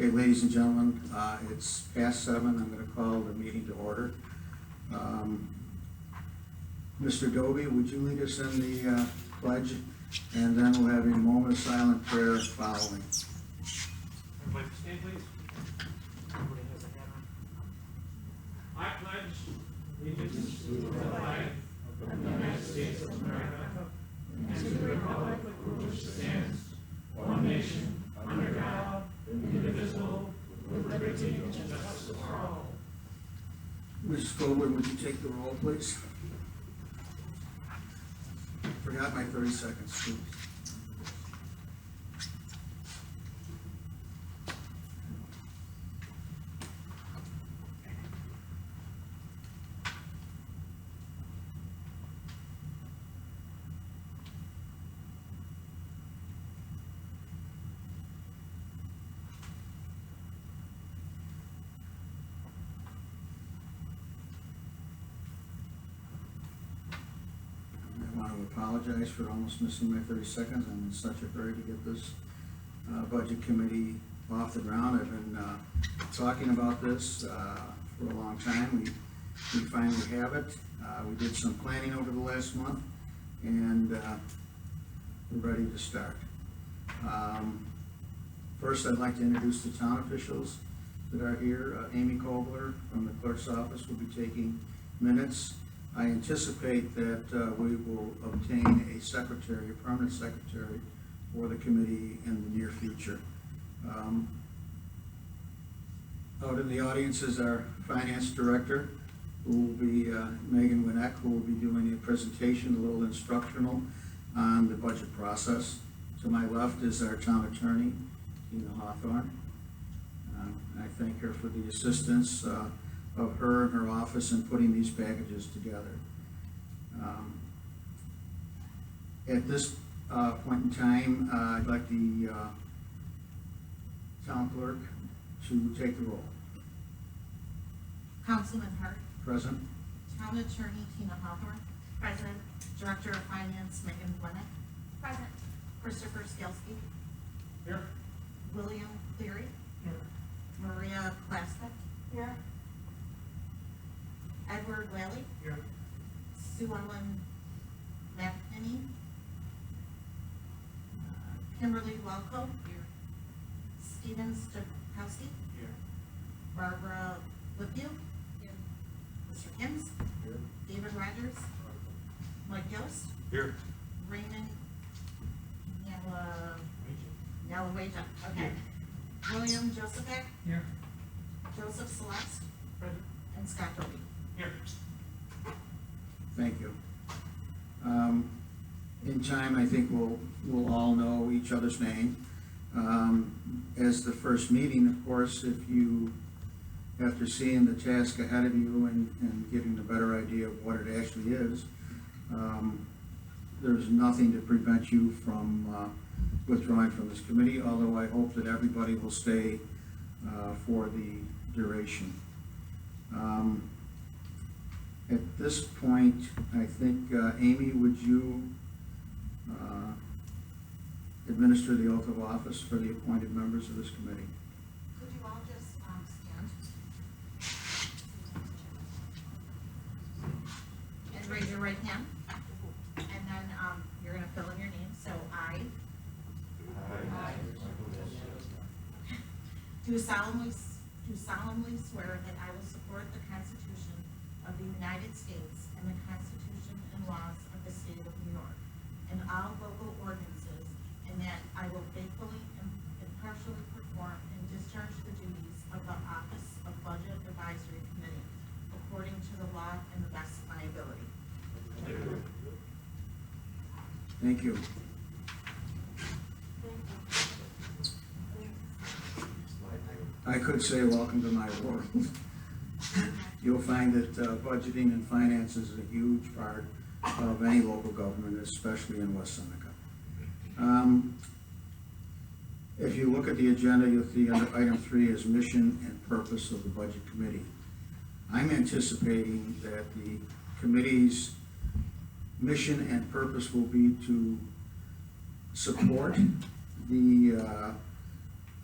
Okay, ladies and gentlemen, it's past 7. I'm going to call the meeting to order. Mr. Dobie, would you lead us in the pledge? And then we'll have a moment of silent prayer following. Everybody stand, please. Everybody has a hammer. I pledge allegiance to the flag of the United States of America and to the republic for which it stands, one nation, under God, indivisible, with liberty and justice for all. Mrs. Goldberg, would you take the roll, please? Forgot my 30 seconds, please. I want to apologize for almost missing my 30 seconds. I'm in such a hurry to get this budget committee off the ground. I've been talking about this for a long time. We finally have it. We did some planning over the last month, and we're ready to start. First, I'd like to introduce the town officials that are here. Amy Kobler from the clerk's office will be taking minutes. I anticipate that we will obtain a secretary, a permanent secretary for the committee in the near future. Out in the audience is our finance director, who will be Megan Winneck, who will be doing a presentation, a little instructional on the budget process. To my left is our town attorney, Tina Hawthorne. I thank her for the assistance of her and her office in putting these packages together. At this point in time, I'd like the town clerk to take the roll. Councilman Hart. Present. Town Attorney Tina Hawthorne. President. Director of Finance Megan Winnick. Present. Christopher Skelski. Here. William Cleary. Here. Maria Plastick. Here. Edward Whaley. Here. Sue Ellen McNinney. Kimberly Walco. Here. Stephen Stokowski. Here. Barbara Whippew. Here. Mr. Hims. Here. David Rogers. Mike Yost. Here. Raymond Nalawaja. Okay. William Josephat. Here. Joseph Celeste. Present. And Scott Dobie. Here. Thank you. In time, I think we'll all know each other's name. As the first meeting, of course, if you, after seeing the task ahead of you and getting a better idea of what it actually is, there's nothing to prevent you from withdrawing from this committee, although I hope that everybody will stay for the duration. At this point, I think, Amy, would you administer the oath of office for the appointed members of this committee? Could you all just stand? And raise your right hand. And then you're going to fill in your name. So I do solemnly swear that I will support the Constitution of the United States and the Constitution and laws of the state of New York and all local ordinances, and that I will faithfully and impartially perform and discharge the duties of the office of Budget Advisory Committee according to the law and the best of my ability. Thank you. I could say welcome to my world. You'll find that budgeting and finance is a huge part of any local government, especially in West Seneca. If you look at the agenda, you'll see under item 3 is mission and purpose of the budget committee. I'm anticipating that the committee's mission and purpose will be to support the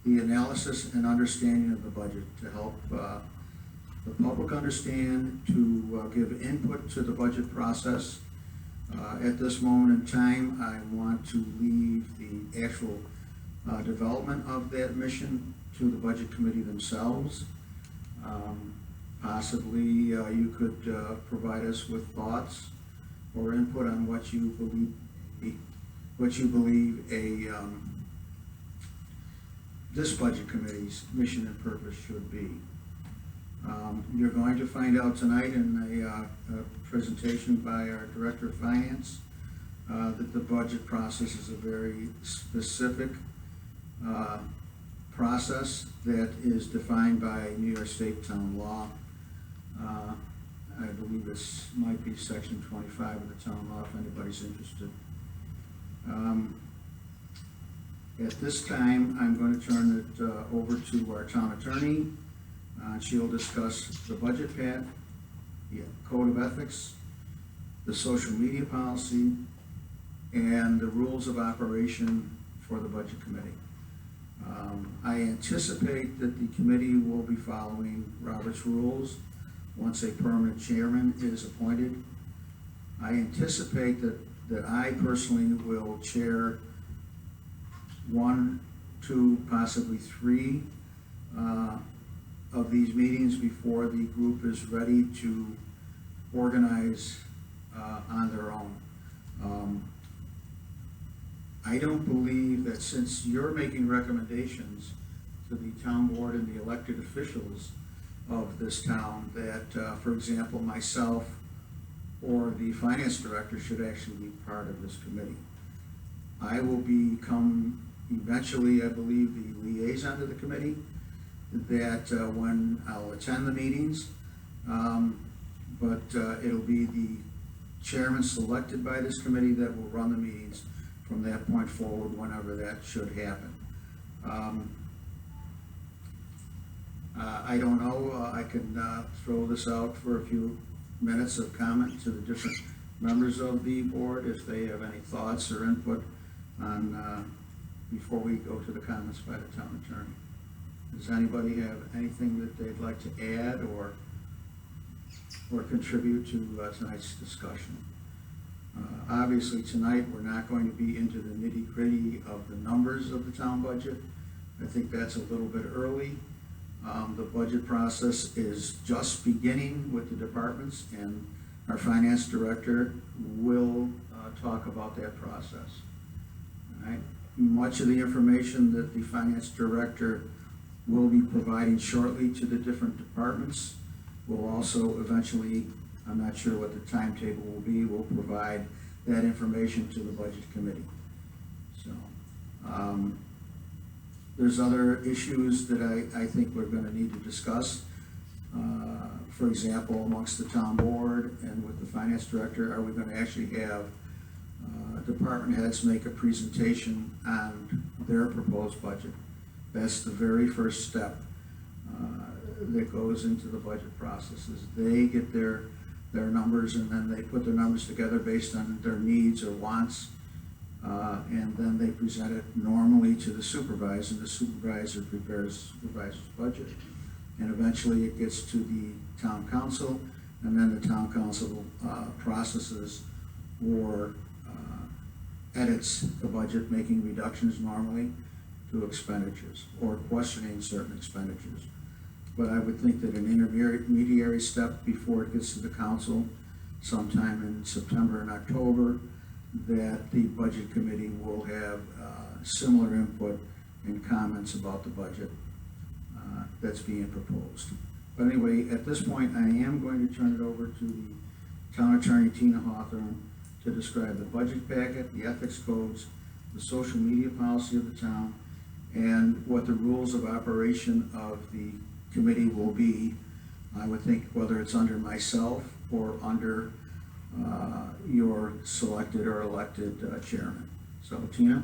the analysis and understanding of the budget to help the public understand, to give input to the budget process. At this moment in time, I want to leave the actual development of that mission to the budget committee themselves. Possibly you could provide us with thoughts or input on what you believe this budget committee's mission and purpose should be. You're going to find out tonight in a presentation by our Director of Finance that the budget process is a very specific process that is defined by New York State town law. I believe this might be section 25 of the town law if anybody's interested. At this time, I'm going to turn it over to our town attorney. She'll discuss the budget pact, the code of ethics, the social media policy, and the rules of operation for the budget committee. I anticipate that the committee will be following Robert's rules once a permanent chairman is appointed. I anticipate that I personally will chair 1, 2, possibly 3 of these meetings before the group is ready to organize on their own. I don't believe that since you're making recommendations to the town board and the elected officials of this town that, for example, myself or the finance director should actually be part of this committee. I will become eventually, I believe, the liaison to the committee, that when I'll attend the meetings, but it'll be the chairman selected by this committee that will run the meetings from that point forward, whenever that should happen. I don't know, I can throw this out for a few minutes of comment to the different members of the board if they have any thoughts or input on, before we go to the comments by the town attorney. Does anybody have anything that they'd like to add or contribute to tonight's discussion? Obviously tonight we're not going to be into the nitty-gritty of the numbers of the town budget. I think that's a little bit early. The budget process is just beginning with the departments, and our finance director will talk about that process. All right. Much of the information that the finance director will be providing shortly to the different departments will also eventually, I'm not sure what the timetable will be, will provide that information to the budget committee. So, there's other issues that I think we're going to need to discuss. For example, amongst the town board and with the finance director, are we going to actually have department heads make a presentation on their proposed budget? That's the very first step that goes into the budget process. Is they get their numbers, and then they put their numbers together based on their needs or wants, and then they present it normally to the supervisor, and the supervisor prepares the supervisor's budget, and eventually it gets to the town council, and then the town council processes or edits the budget, making reductions normally to expenditures or questioning certain expenditures. But I would think that an intermediary step before it gets to the council sometime in September and October, that the budget committee will have similar input and comments about the budget that's being proposed. But anyway, at this point, I am going to turn it over to the town attorney, Tina Hawthorne, to describe the budget packet, the ethics codes, the social media policy of the town, and what the rules of operation of the committee will be. I would think whether it's under myself or under your selected or elected chairman. So, Tina?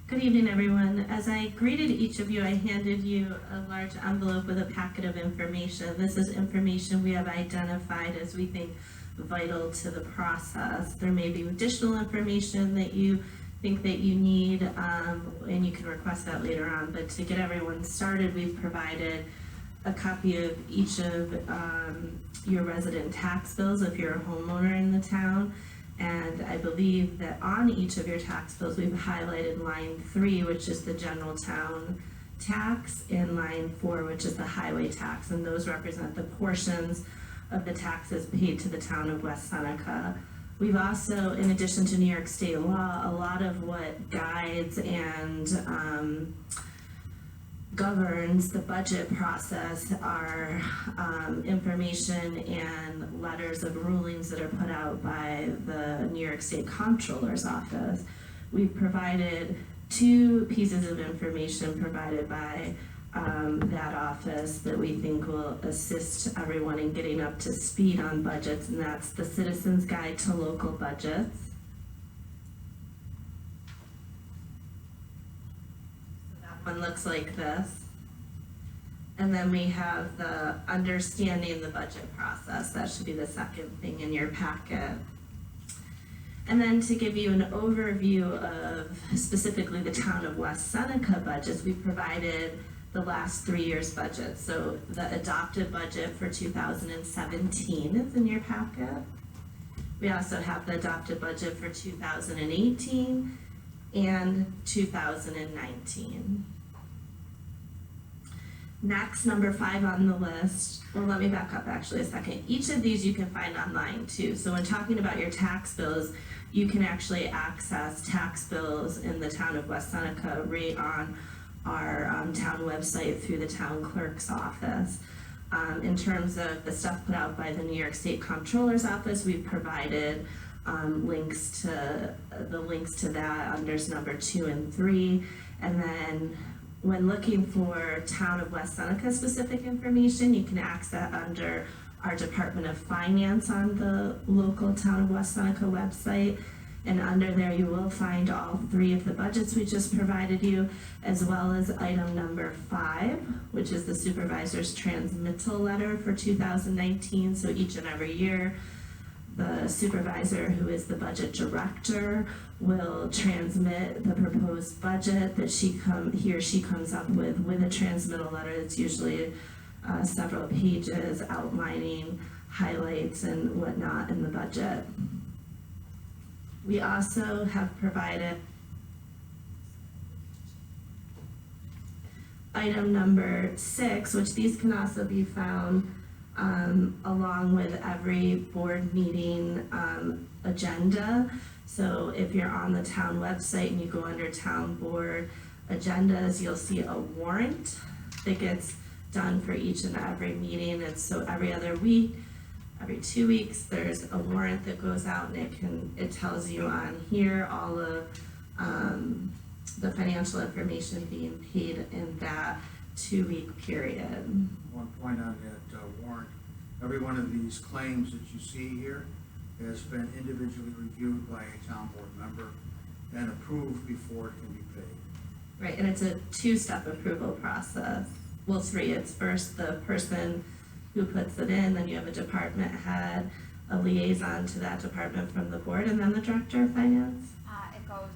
Good evening, everyone. As I greeted each of you, I handed you a large envelope with a packet of information. This is information we have identified as we think vital to the process. There may be additional information that you think that you need, and you can request that later on, but to get everyone started, we've provided a copy of each of your resident tax bills if you're a homeowner in the town. And I believe that on each of your tax bills, we've highlighted line 3, which is the general town tax, and line 4, which is the highway tax, and those represent the portions of the taxes paid to the town of West Seneca. We've also, in addition to New York State law, a lot of what guides and governs the budget process are information and letters of rulings that are put out by the New York State Comptroller's Office. We've provided 2 pieces of information provided by that office that we think will assist everyone in getting up to speed on budgets, and that's the Citizens Guide to Local Budgets. So that one looks like this. And then we have the Understanding the Budget Process. That should be the second thing in your packet. And then to give you an overview of specifically the town of West Seneca budgets, we provided the last 3 years' budget. So the adopted budget for 2017 is in your packet. We also have the adopted budget for 2018 and 2019. Next, number 5 on the list, well, let me back up actually a second. Each of these you can find online too. So when talking about your tax bills, you can actually access tax bills in the town of West Seneca right on our town website through the town clerk's office. In terms of the stuff put out by the New York State Comptroller's Office, we've provided links to that under number 2 and 3. And then when looking for town of West Seneca specific information, you can access that under our Department of Finance on the local town of West Seneca website. And under there you will find all 3 of the budgets we just provided you, as well as item number 5, which is the supervisor's transmittal letter for 2019. So each and every year, the supervisor, who is the budget director, will transmit the proposed budget that he or she comes up with a transmittal letter. It's usually several pages outlining highlights and whatnot in the budget. We also have provided item number 6, which these can also be found along with every board meeting agenda. So if you're on the town website and you go under town board agendas, you'll see a warrant that gets done for each and every meeting. And so every other week, every 2 weeks, there's a warrant that goes out, and it tells you on here all of the financial information being paid in that 2-week period. One point on that warrant, every one of these claims that you see here has been individually reviewed by a town board member and approved before it can be paid. Right, and it's a 2-step approval process. Well, 3. It's first the person who puts it in, then you have a department head, a liaison to that department from the board, and then the director of finance? It goes,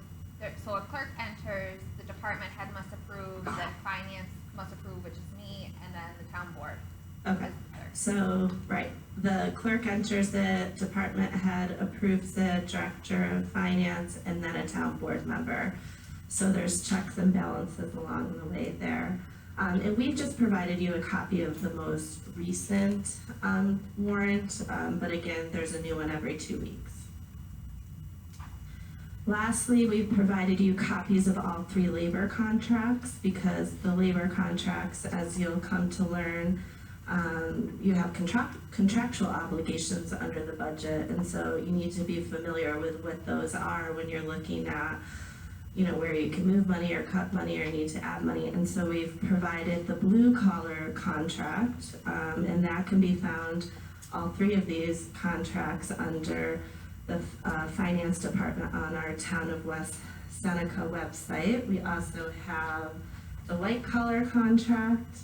so a clerk enters, the department head must approve, then finance must approve, which is me, and then the town board. Okay, so, right, the clerk enters it, department head approves it, director of finance, and then a town board member. So there's checks and balances along the way there. And we've just provided you a copy of the most recent warrant, but again, there's a new one every 2 weeks. Lastly, we've provided you copies of all 3 labor contracts, because the labor contracts, as you'll come to learn, you have contractual obligations under the budget, and so you need to be familiar with what those are when you're looking at where you can move money or cut money or need to add money. And so we've provided the blue collar contract, and that can be found, all 3 of these contracts, under the finance department on our town of West Seneca website. We also have the white collar contract,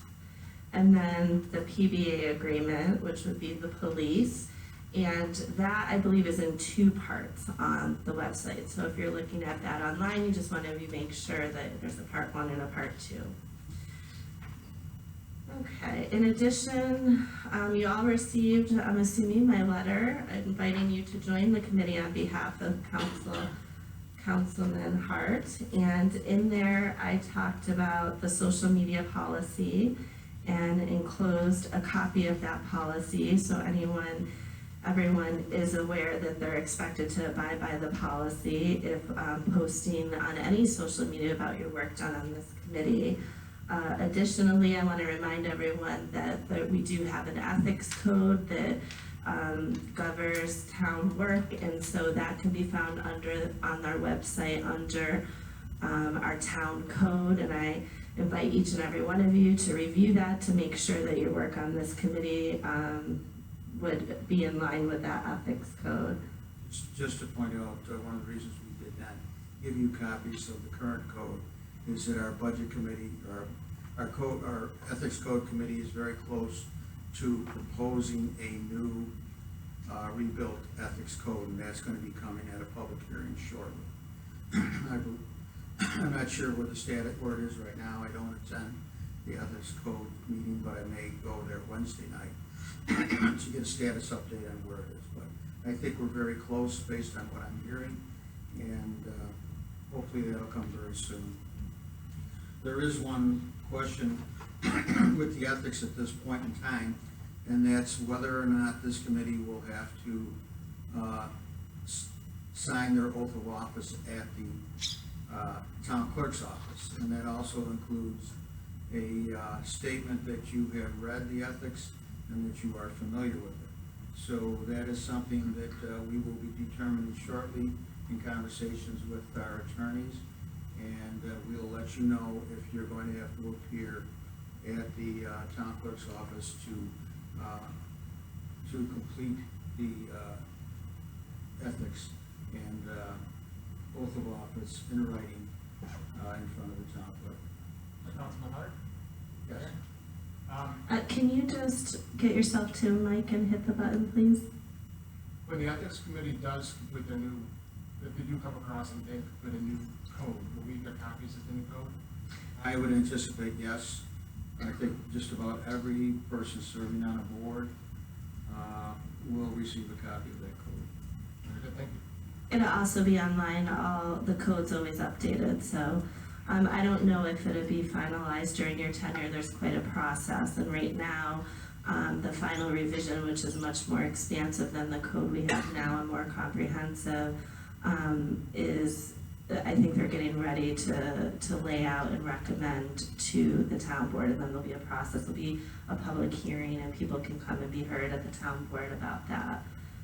and then the PBA agreement, which would be the police. And that, I believe, is in 2 parts on the website. So if you're looking at that online, you just want to make sure that there's a part 1 and a part 2. Okay, in addition, you all received, I'm assuming, my letter inviting you to join the committee on behalf of Councilman Hart. And in there, I talked about the social media policy and enclosed a copy of that policy, so everyone is aware that they're expected to abide by the policy if posting on any social media about your work done on this committee. Additionally, I want to remind everyone that we do have an ethics code that governs town work, and so that can be found on our website under our town code, and I invite each and every one of you to review that to make sure that your work on this committee would be in line with that ethics code. Just to point out, one of the reasons we did not give you copies of the current code is that our budget committee, our ethics code committee is very close to proposing a new rebuilt ethics code, and that's going to be coming at a public hearing shortly. I'm not sure where it is right now. I don't attend the ethics code meeting, but I may go there Wednesday night to get a status update on where it is. But I think we're very close based on what I'm hearing, and hopefully that'll come very soon. There is one question with the ethics at this point in time, and that's whether or not this committee will have to sign their oath of office at the town clerk's office, and that also includes a statement that you have read the ethics and that you are familiar with it. So that is something that we will be determining shortly in conversations with our attorneys, and we'll let you know if you're going to have to appear at the town clerk's office to complete the ethics and oath of office in writing in front of the town clerk. Councilman Hart? Yes. Can you just get yourself to a mic and hit the button, please? When the ethics committee does complete the new, if they do come across and they complete a new code, will we get copies of the new code? I would anticipate yes. I think just about every person serving on a board will receive a copy of that code. Very good, thank you. It'll also be online. The code's always updated, so I don't know if it'll be finalized during your tenure. There's quite a process, and right now, the final revision, which is much more expansive than the code we have now and more comprehensive, is, I think they're getting ready to lay out and recommend to the town board, and then there'll be a process. There'll be a public hearing, and people can come and be heard at the town board about that.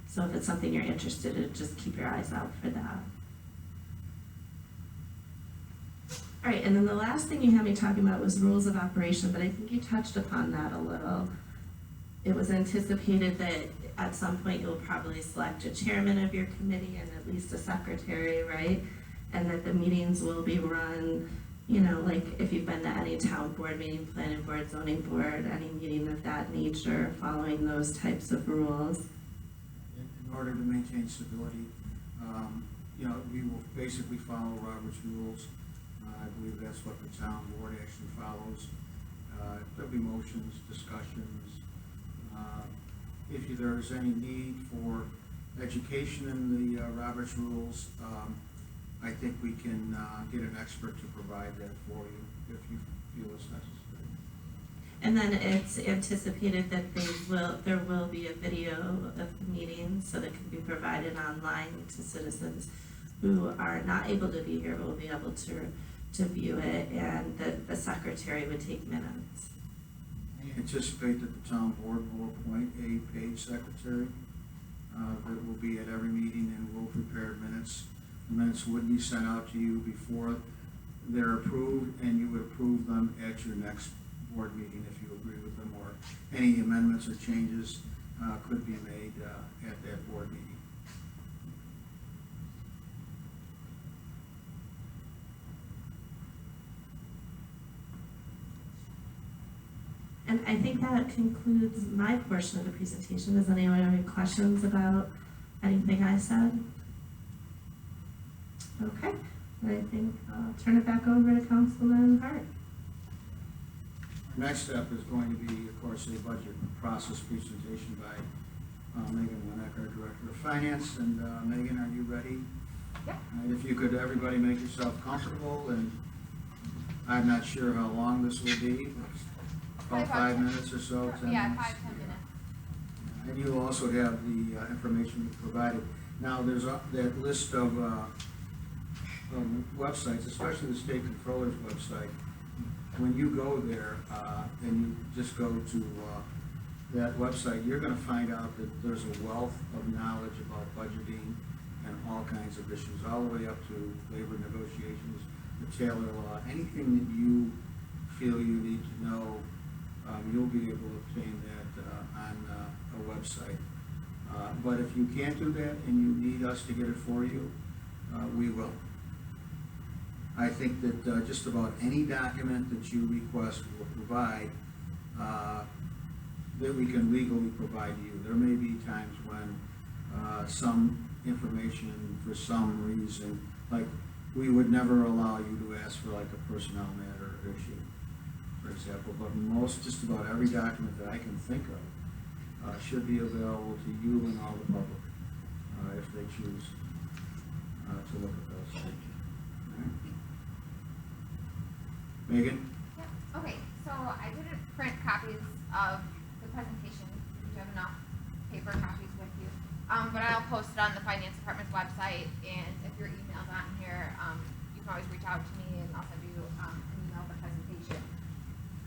So if it's something you're interested in, just keep your eyes out for that. All right, and then the last thing you had me talking about was rules of operation, but I think you touched upon that a little. It was anticipated that at some point you'll probably select a chairman of your committee and at least a secretary, right? And that the meetings will be run, you know, like if you've been to any town board meeting, planning board, zoning board, any meeting of that nature, following those types of rules. In order to maintain stability, you know, we will basically follow Robert's rules. I believe that's what the town board actually follows. There'll be motions, discussions. If there's any need for education in the Robert's rules, I think we can get an expert to provide that for you if you feel it's necessary. And then it's anticipated that there will be a video of the meeting, so that can be provided online to citizens who are not able to be here, but will be able to view it, and the secretary would take minutes. I anticipate that the town board will appoint a paid secretary that will be at every meeting and will prepare minutes. The minutes would be sent out to you before they're approved, and you would approve them at your next board meeting if you agree with them, or any amendments or changes could be made at that board meeting. And I think that concludes my portion of the presentation. Does anyone have any questions about anything I said? Okay, I think I'll turn it back over to Councilman Hart. Our next step is going to be, of course, a budget process presentation by Megan Winnick, our Director of Finance. And Megan, are you ready? Yep. And if you could, everybody make yourself comfortable, and I'm not sure how long this will be, about 5 minutes or so, 10 Yeah, minutes. 5-10 minutes. And you also have the information we provided. Now, there's that list of websites, especially the State Controller's website. When you go there and you just go to that website, you're gonna find out that there's a wealth of knowledge about budgeting and all kinds of issues, all the way up to labor negotiations, the Taylor Law, anything that you feel you need to know, you'll be able to obtain that on a website. But if you can't do that and you need us to get it for you, we will. I think that just about any document that you request will provide, that we can legally provide you. There may be times when some information, for some reason, like, we would never allow you to ask for like a personnel matter issue, for example, but just about every document that I can think of should be available to you and all the public, if they choose to look at those. All right. Megan? Yep, okay, so I didn't print copies of the presentation, if you have enough paper copies with you. But I'll post it on the finance department's website, and if your email's on here, you can always reach out to me and I'll send you an email of the presentation.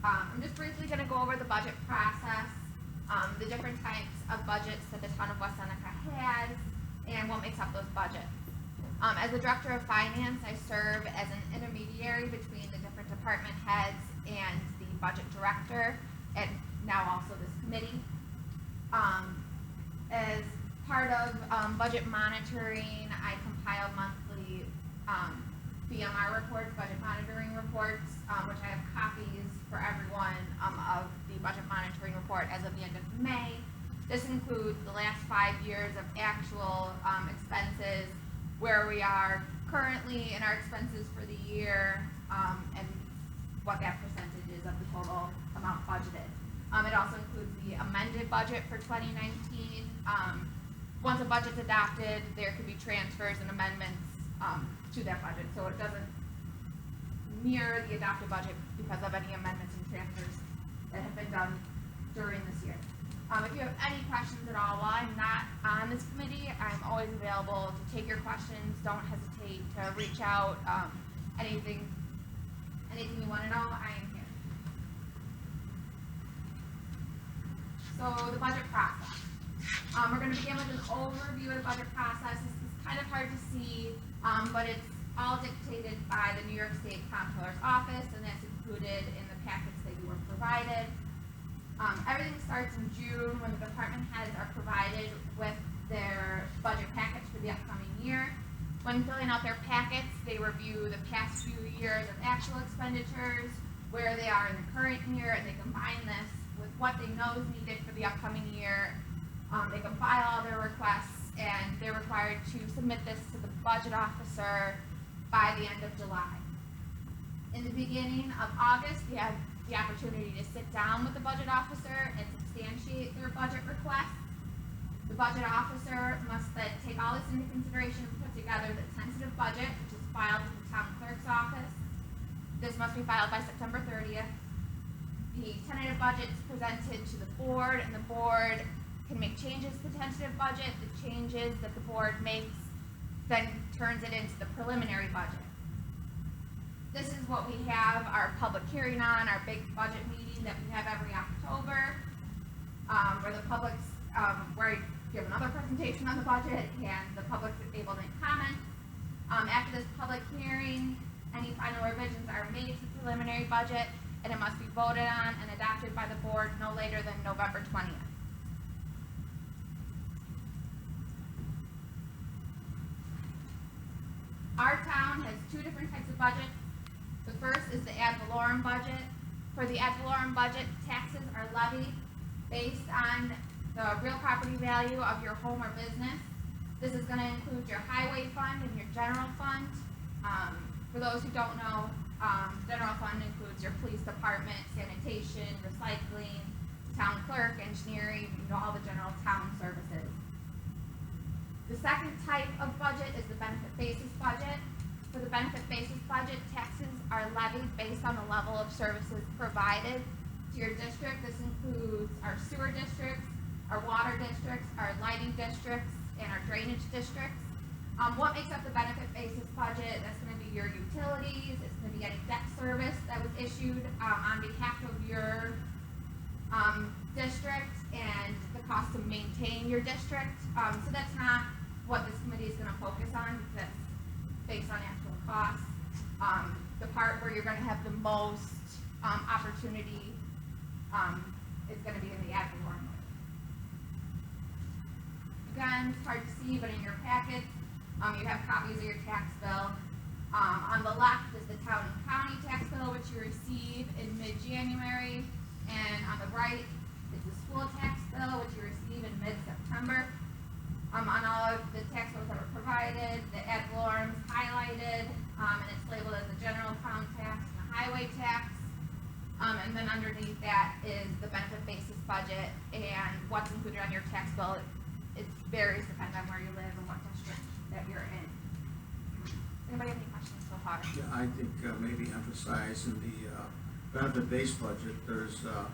I'm just briefly gonna go over the budget process, the different types of budgets that the town of West Seneca has, and what makes up those budgets. As the Director of Finance, I serve as an intermediary between the different department heads and the budget director, and now also this committee. As part of budget monitoring, I compile monthly BMR reports, budget monitoring reports, which I have copies for everyone of the budget monitoring report as of the end of May. This includes the last 5 years of actual expenses, where we are currently in our expenses for the year, and what that percentage is of the total amount budgeted. It also includes the amended budget for 2019. Once a budget's adopted, there could be transfers and amendments to that budget, so it doesn't mirror the adopted budget because of any amendments and transfers that have been done during this year. If you have any questions at all while I'm not on this committee, I'm always available to take your questions. Don't hesitate to reach out. Anything you want to know, I am here. So the budget process. We're going to begin with an overview of the budget process. This is kind of hard to see, but it's all dictated by the New York State Comptroller's Office, and that's included in the packets that you were provided. Everything starts in June when the department heads are provided with their budget packets for the upcoming year. When filling out their packets, they review the past few years of actual expenditures, where they are in the current year, and they combine this with what they know is needed for the upcoming year. They compile all their requests, and they're required to submit this to the budget officer by the end of July. In the beginning of August, we have the opportunity to sit down with the budget officer and substantiate their budget request. The budget officer must then take all this into consideration and put together the tentative budget, which is filed with the town clerk's office. This must be filed by September 30th. The tentative budget is presented to the board, and the board can make changes to the tentative budget. The changes that the board makes then turns it into the preliminary budget. This is what we have our public hearing on, our big budget meeting that we have every October, where the public's, where I give another presentation on the budget and the public's able to make comments. After this public hearing, any final revisions are made to the preliminary budget, and it must be voted on and adopted by the board no later than November 20th. Our town has two different types of budgets. The first is the ad valorem budget. For the ad valorem budget, taxes are levied based on the real property value of your home or business. This is gonna include your highway fund and your general fund. For those who don't know, general fund includes your police department, sanitation, recycling, town clerk, engineering, all the general town services. The second type of budget is the benefit basis budget. For the benefit basis budget, taxes are levied based on the level of services provided to your district. This includes our sewer districts, our water districts, our lighting districts, and our drainage districts. What makes up the benefit basis budget? That's gonna be your utilities, it's gonna be any debt service that was issued, on behalf of your, district, and the cost to maintain your district. So that's not what this committee is gonna focus on, because that's based on actual costs. The part where you're gonna have the most, opportunity, is gonna be in the ad valorem. Again, it's hard to see, but in your packets, you have copies of your tax bill. On the left is the town and county tax bill, which you receive in mid-January, and on the right is the school tax bill, which you receive in mid-September. On all of the tax bills that were provided, the ad valorem is highlighted, and it's labeled as the general fund tax and the highway tax. And then underneath that is the benefit basis budget, and what's included on your tax bill. It varies depending on where you live and what district that you're in. Anybody have any questions so far? Yeah, I think maybe emphasize in the benefit-based budget, there's a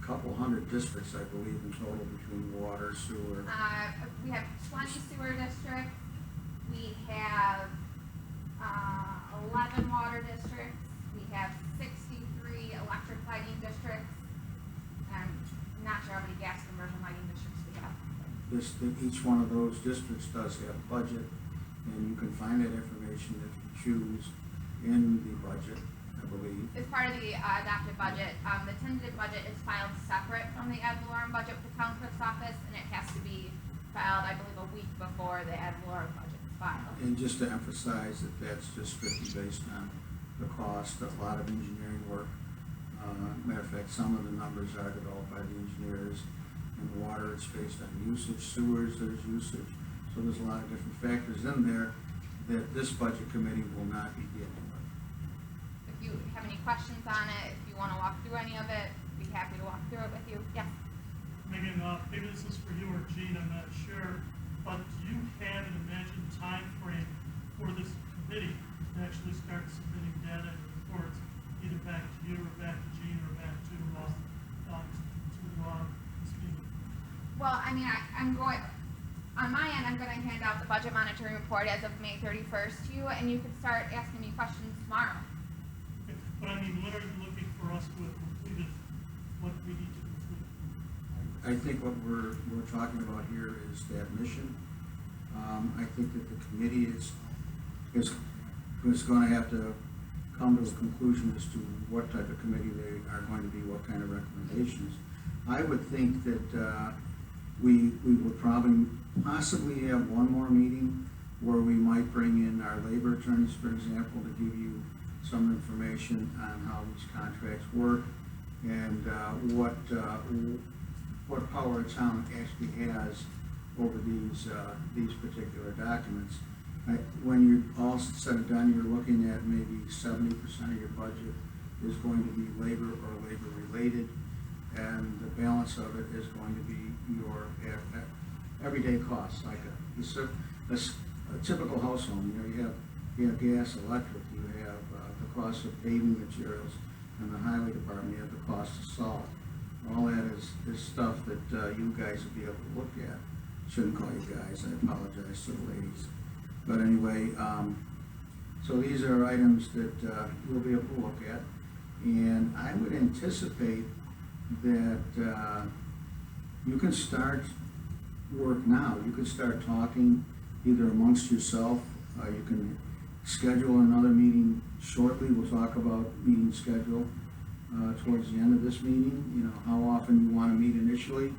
couple hundred districts, I believe, in total between water, sewer. We have 20 sewer districts, we have 11 water districts, we have 63 electric lighting districts. I'm not sure how many gas conversion lighting districts we have. Each one of those districts does have a budget, and you can find that information if you choose in the budget, I believe. It's part of the adopted budget. The tentative budget is filed separate from the ad valorem budget with the town clerk's office, and it has to be filed, I believe, a week before the ad valorem budget is filed. And just to emphasize that that's just strictly based on the cost of a lot of engineering work. Matter of fact, some of the numbers are developed by the engineers. In water, it's based on usage, sewers, there's usage. So there's a lot of different factors in there that this budget committee will not be dealing with. If you have any questions on it, if you wanna walk through any of it, be happy to walk through it with you. Yes? Megan, maybe this is for you or Gene, I'm not sure, but do you have an imagined time frame for this committee to actually start submitting data and reports, either back to you or back to Gene or back to this meeting? Well, I mean, I'm going, on my end, I'm gonna hand out the budget monitoring report as of May 31st to you, and you can start asking me questions tomorrow. Okay, but I mean, when are you looking for us to have completed what we need to complete? I think what we're talking about here is that mission. I think that the committee is gonna have to come to a conclusion as to what type of committee they are going to be, what kind of recommendations. I would think that we would probably possibly have one more meeting where we might bring in our labor attorneys, for example, to give you some information on how these contracts work and what power a town actually has over these particular documents. When you're all said and done, you're looking at maybe 70% of your budget is going to be labor or labor related, and the balance of it is going to be your everyday costs, like a typical household. You have gas, electric, you have the cost of paving materials, and the highway department, you have the cost of salt. All that is stuff that you guys will be able to look at. Shouldn't call you guys, I apologize to the ladies. But anyway, so these are items that we'll be able to look at. And I would anticipate that you can start work now. You can start talking either amongst yourself. You can schedule another meeting shortly. We'll talk about meeting schedule towards the end of this meeting. You know, how often you want to meet initially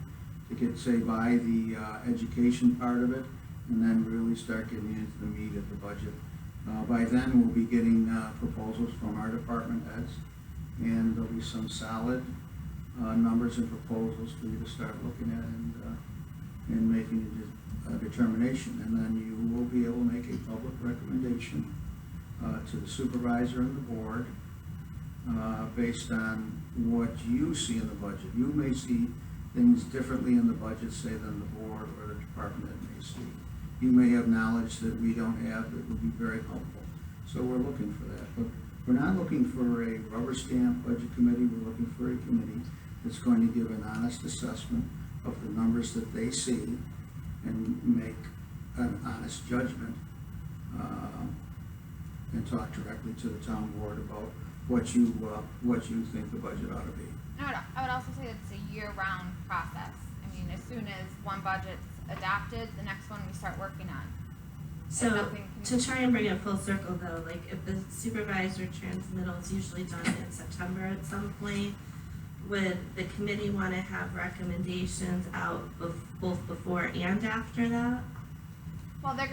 to get, say, by the education part of it, and then really start getting into the meat of the budget. By then, we'll be getting proposals from our department heads, and there'll be some solid numbers and proposals for you to start looking at and making a determination. And then you will be able to make a public recommendation to the supervisor and the board based on what you see in the budget. You may see things differently in the budget, say, than the board or the department head may see. You may have knowledge that we don't have that would be very helpful. So we're looking for that. But we're not looking for a rubber stamp budget committee. We're looking for a committee that's going to give an honest assessment of the numbers that they see and make an honest judgment and talk directly to the town board about what you think the budget ought to be. I would also say it's a year-round process. I mean, as soon as one budget's adopted, the next one we start working on. So, nothing to try and bring it full circle though, like if the supervisor transmittal is usually done in September at some point, would the committee wanna have recommendations out both before and after that? Well, the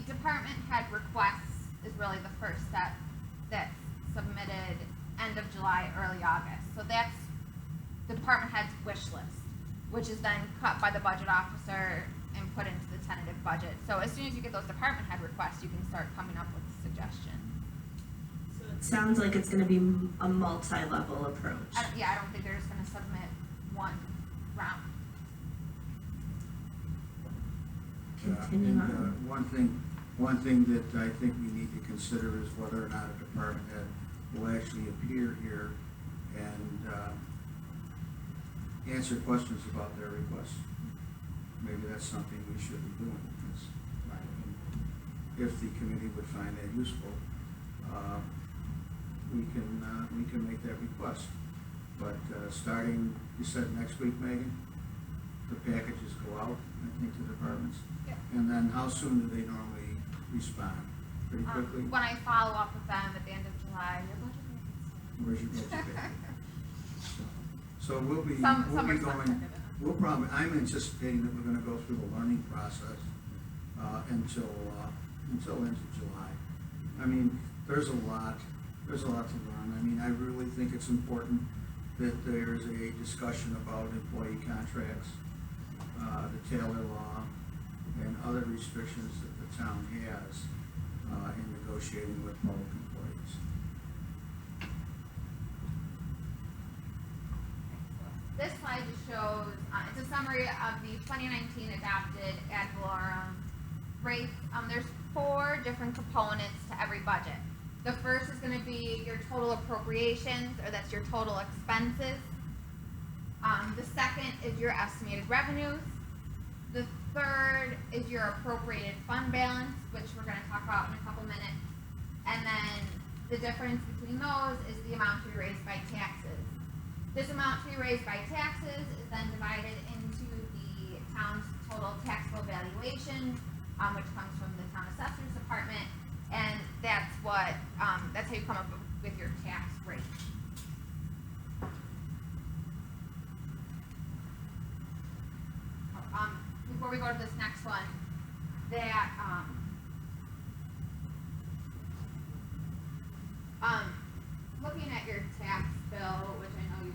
department head requests is really the first step that's submitted end of July, early August. So that's the department head's wish list, which is then cut by the budget officer and put into the tentative budget. So as soon as you get those department head requests, you can start coming up with a suggestion. So it sounds like it's gonna be a multi-level approach. I don't think they're just gonna submit one round. Continue And, on. one thing that I think we need to consider is whether or not a department head will actually appear here and answer questions about their requests. Maybe that's something we should be doing. If the committee would find that useful, we can make that request. But starting, you said next week, Megan, the packages go out, I think, to departments. Yep. And then how soon do they normally respond? Pretty quickly? When I follow up with them at the end of July, your budget Where's your budget package? So we'll be, Some we'll be are stuck going, quicker than others. we'll probably, I'm anticipating that we're gonna go through the learning process, until end of July. I mean, there's a lot to learn. I mean, I really think it's important that there's a discussion about employee contracts, the Taylor Law, and other restrictions that the town has, in negotiating with public employees. This slide just shows, it's a summary of the 2019 adopted ad valorem rates. There's 4 different components to every budget. The first is gonna be your total appropriations, or that's your total expenses. The second is your estimated revenues. The third is your appropriated fund balance, which we're gonna talk about in a couple minutes. And then the difference between those is the amount to be raised by taxes. This amount to be raised by taxes is then divided into the town's total taxable valuation, which comes from the town assessor's department, and that's how you come up with your tax rate. Before we go to this next one, looking at your tax bill, which I know you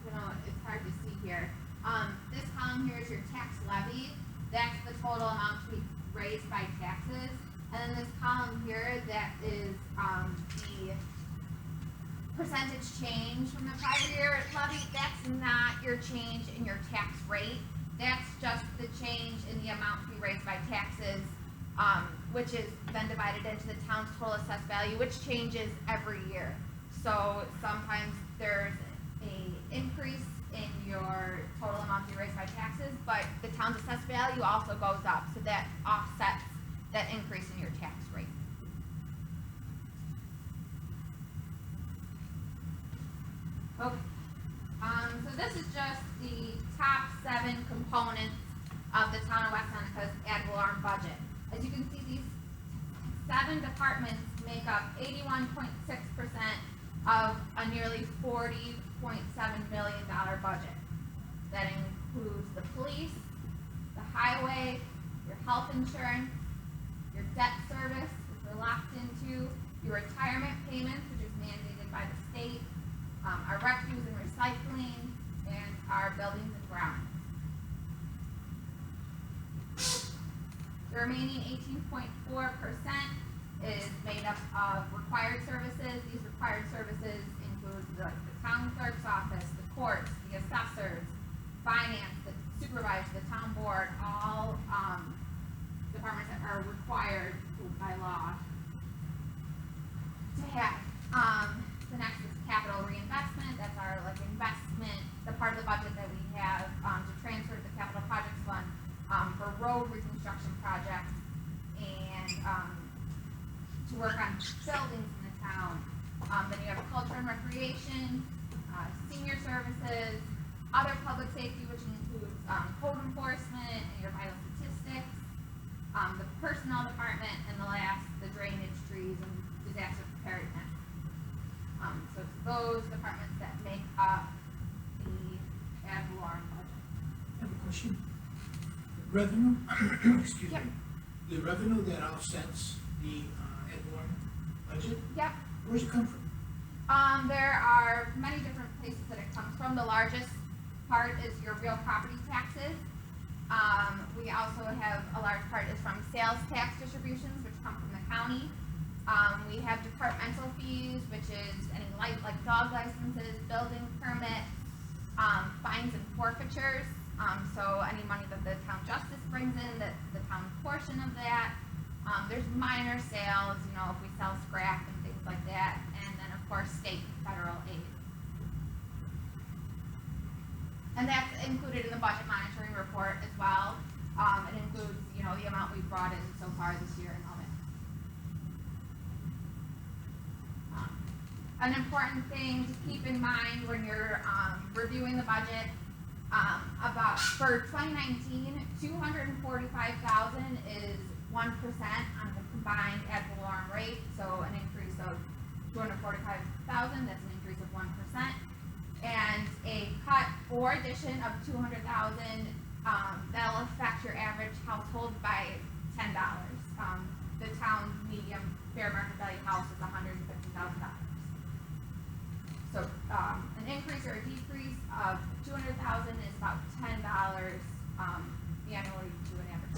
can't, it's hard to see here. This column here is your tax levy. That's the total amount to be raised by taxes. And then this column here, that is, the percentage change from the prior year levy. That's not your change in your tax rate. That's just the change in the amount to be raised by taxes, which is then divided into the town's total assessed value, which changes every year. So sometimes there's an increase in your total amount to be raised by taxes, but the town's assessed value also goes up, so that offsets that increase in your tax rate. Okay, so this is just the top 7 components of the town of West Seneca's ad valorem budget. As you can see, these 7 departments make up 81.6% of a nearly $40.7 million budget. That includes the police, the highway, your health insurance, your debt service, which we're locked into, your retirement payments, which is mandated by the state, our refuse and recycling, and our buildings and grounds. The remaining 18.4% is made up of required services. These required services include the town clerk's office, the courts, the assessors, finance, the supervisor, the town board, all departments that are required by law to have. The next is capital reinvestment. That's our investment, the part of the budget that we have to transfer to the capital projects fund for road reconstruction projects and to work on buildings in the town. Then you have culture and recreation, senior services, other public safety, which includes code enforcement and your vital statistics, the personnel department, and the last, the drainage, trees, and disaster preparedness. So it's those departments that make up the ad valorem budget. I have a question. Revenue, excuse me, Yep. the revenue that offsets the ad valorem budget, Yep. where's it come from? There are many different places that it comes from. The largest part is your real property taxes. We also have a large part is from sales tax distributions, which come from the county. We have departmental fees, which is any like dog licenses, building permits, fines and forfeitures. So any money that the town justice brings in, that's the town portion of that. There's minor sales, if we sell scrap and things like that, and then of course state and federal aid. And that's included in the budget monitoring report as well. It includes, the amount we've brought in so far this year and all that. An important thing to keep in mind when you're reviewing the budget, for 2019, 245,000 is 1% on the combined ad valorem rate, so an increase of 245,000, that's an increase of 1%. And a cut or addition of 200,000, that'll affect your average household by $10. The town's medium fair market value house is $150,000. So an increase or a decrease of 200,000 is about $10 annually to an average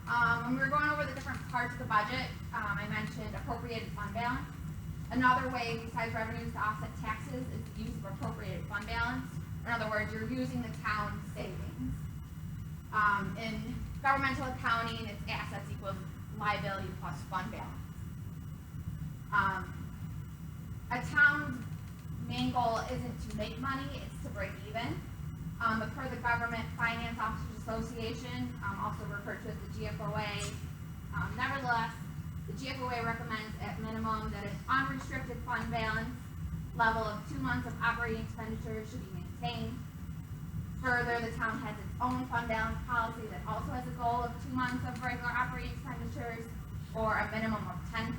household. When we were going over the different parts of the budget, I mentioned appropriated fund balance. Another way besides revenues to offset taxes is the use of appropriated fund balance. In other words, you're using the town's savings. In governmental accounting, it's assets equals liability plus fund balance. A town's main goal isn't to make money, it's to break even. But per the Government Finance Officers Association, also referred to as the GFOA, nevertheless, the GFOA recommends at minimum that an unrestricted fund balance level of 2 months of operating expenditures should be maintained. Further, the town has its own fund balance policy that also has a goal of 2 months of regular operating expenditures, or a minimum of 10%.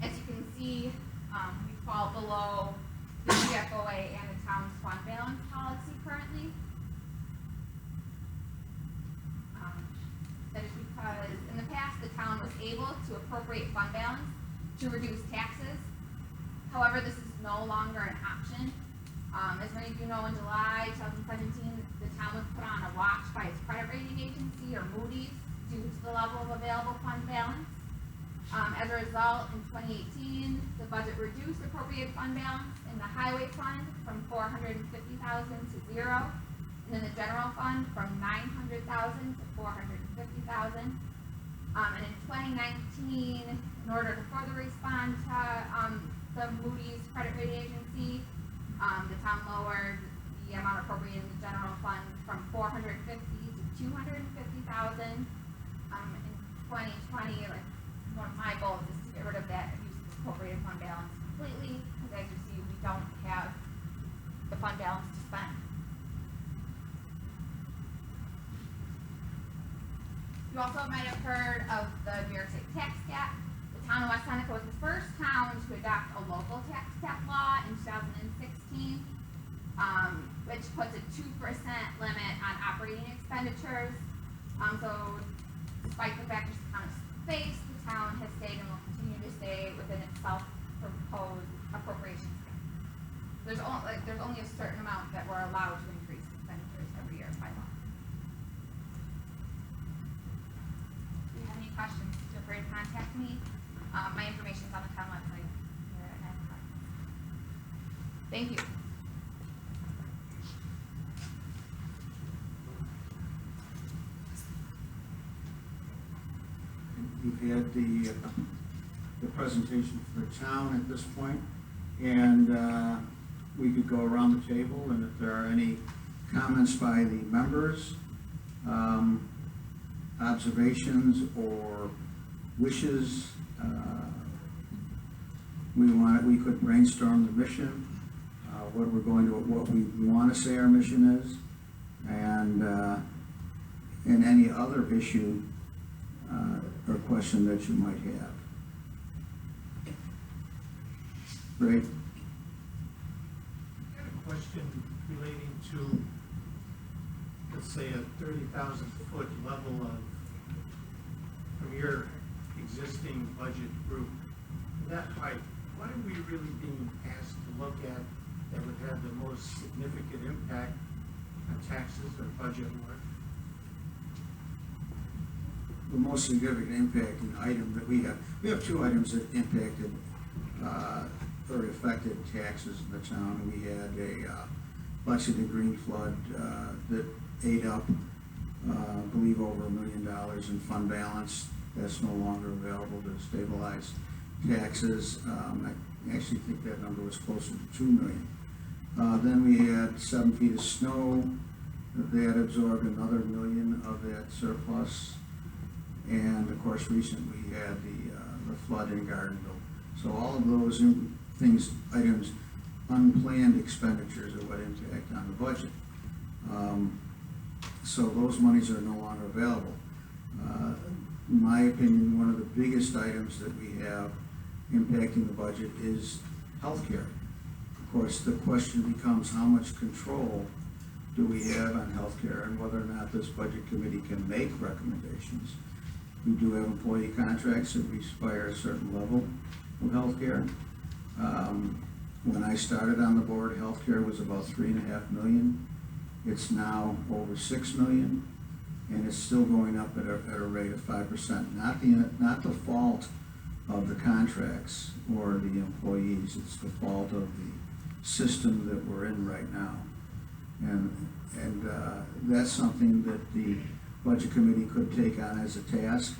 As you can see, we fall below the GFOA and the town's fund balance policy currently. That is because in the past, the town was able to appropriate fund balance to reduce taxes. However, this is no longer an option. As many of you know, in July 2017, the town was put on a watch by its credit rating agency, or Moody's, due to the level of available fund balance. As a result, in 2018, the budget reduced appropriated fund balance in the highway fund from $450,000 to $0, and in the general fund from $900,000 to $450,000. And in 2019, in order to further respond to the Moody's credit rating agency, the town lowered the amount appropriated in the general fund from $450,000 to $250,000. In 2020, one of my goals is to get rid of that use of appropriated fund balance completely, because as you see, we don't have the fund balance to spend. You also might have heard of the New York State tax cap. The town of West Seneca was the first town to adopt a local tax cap law in 2016, which which puts a 2% limit on operating expenditures. So despite the factors the town has faced, the town has stayed and will continue to stay within its self-proposed appropriations cap. There's only a certain amount that we're allowed to increase expenditures every year by law. If you have any questions, feel free to contact me. My information's on the town website here at 9 o'clock. Thank you. You've had the presentation for the town at this point, and we could go around the table, and if there are any comments by the members, observations or wishes, we could brainstorm the mission, what we want to say our mission is, and any other issue or question that you might have. Great. I got a question relating to, let's say, a 30,000-foot level of, from your existing budget group, that height, what are we really being asked to look at that would have the most significant impact on taxes or budget work? The most significant impact in item that we have two items that impacted or affected taxes in the town. We had a Lexington Green flood that ate up, I believe, over $1 million in fund balance. That's no longer available to stabilize taxes. I actually think that number was closer to $2 million. Then we had 7 feet of snow that absorbed another $1 million of that surplus. And of course, recently we had the flood in Gardenville. So all of those items, unplanned expenditures are what impact on the budget. So those monies are no longer available. In my opinion, one of the biggest items that we have impacting the budget is healthcare. Of course, the question becomes how much control do we have on healthcare and whether or not this budget committee can make recommendations. We do have employee contracts that require a certain level of healthcare. When I started on the board, healthcare was about $3.5 million. It's now over $6 million, and it's still going up at a rate of 5%. Not the fault of the contracts or the employees. It's the fault of the system that we're in right now, and that's something that the Budget Committee could take on as a task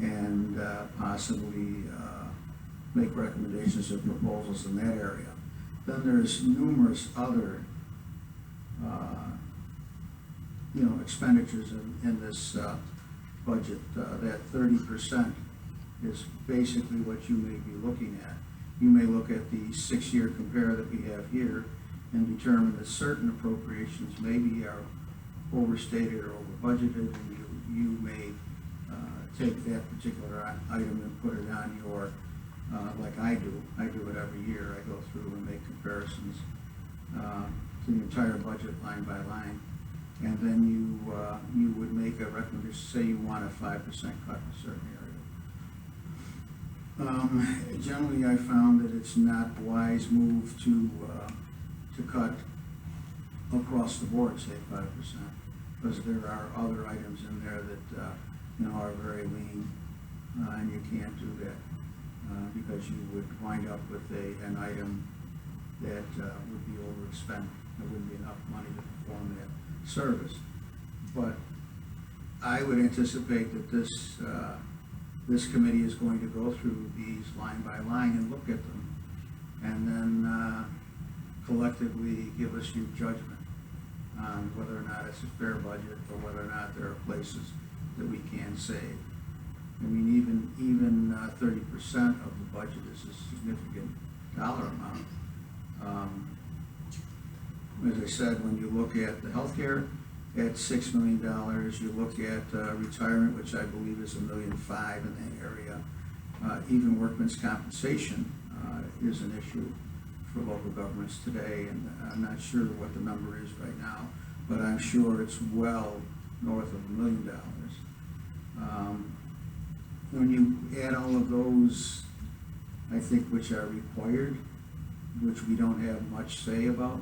and possibly make recommendations or proposals in that area. Then there's numerous other expenditures in this budget. That 30% is basically what you may be looking at. You may look at the 6-year compare that we have here and determine that certain appropriations maybe are overstated or over budgeted, and you may take that particular item and put it on your, like I do it every year. I go through and make comparisons to the entire budget line by line, and then you would make a recommendation, say you want a 5% cut in a certain area. Generally, I found that it's not a wise move to cut across the board, say 5%, because there are other items in there that are very lean, and you can't do that because you would wind up with an item that would be overexpended. There wouldn't be enough money to perform that service. But I would anticipate that this committee is going to go through these line by line and look at them, and then collectively give us your judgment on whether or not it's a fair budget or whether or not there are places that we can save. I mean, even 30% of the budget is a significant dollar amount. As I said, when you look at the healthcare at $6 million, you look at retirement, which I believe is $1.5 million in that area. Even workman's compensation is an issue for local governments today, and I'm not sure what the number is right now, but I'm sure it's well north of $1 million. When you add all of those, I think, which are required, which we don't have much say about,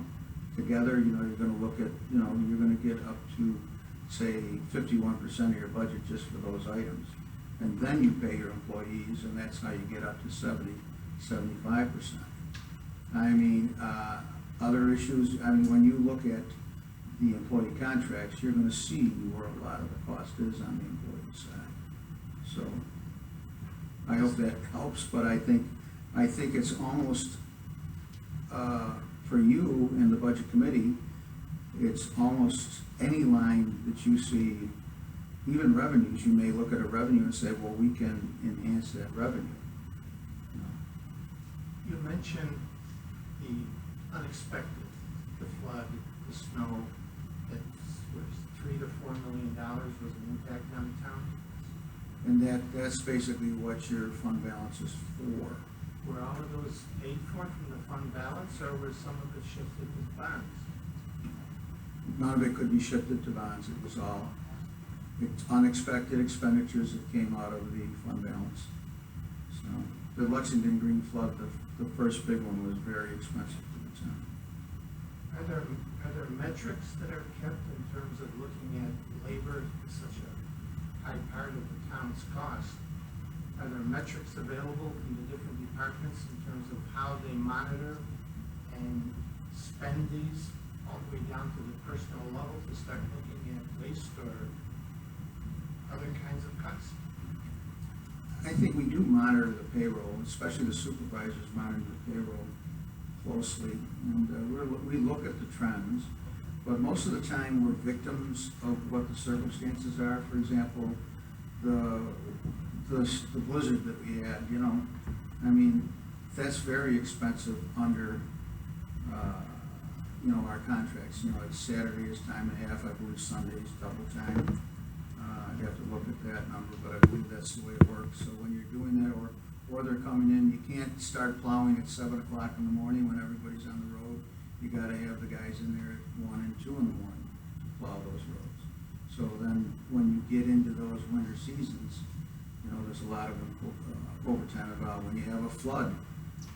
together, you know, you're gonna look at, you know, you're gonna get up to, say, 51% of your budget just for those items. And then you pay your employees, and that's how you get up to 75%. I mean, other issues, I mean, when you look at the employee contracts, you're gonna see where a lot of the cost is on the employee side. So, I hope that helps, but I think it's almost, for you and the budget committee, it's almost any line that you see, even revenues, you may look at a revenue and say, well, we can enhance that revenue. You mentioned the unexpected, the flood, the snow, that was $3 to $4 million was an impact on the town. And that's basically what your fund balance is for. Were all of those paid for from the fund balance, or was some of it shifted to bonds? None of it could be shifted to bonds, it was all, it's unexpected expenditures that came out of the fund balance. So, the Lexington Green flood, the first big one, was very expensive to the town. Are there metrics that are kept in terms of looking at labor, such a high part of the town's cost? Are there metrics available from the different departments in terms of how they monitor and spend these all the way down to the personal level to start looking at waste or other kinds of cuts? I think we do monitor the payroll, especially the supervisors monitor the payroll closely, and we look at the trends, but most of the time we're victims of what the circumstances are. For example, the blizzard that we had, you know, I mean, that's very expensive under, you know, our contracts. You know, it's Saturday is time and a half, I believe Sunday is double time. I'd have to look at that number, but I believe that's the way it works. So when you're doing that, or they're coming in, you can't start plowing at 7 o'clock in the morning when everybody's on the road. You gotta have the guys in there at 1 and 2 in the morning to plow those roads. So then, when you get into those winter seasons, you know, there's a lot of overtime involved. When you have a flood,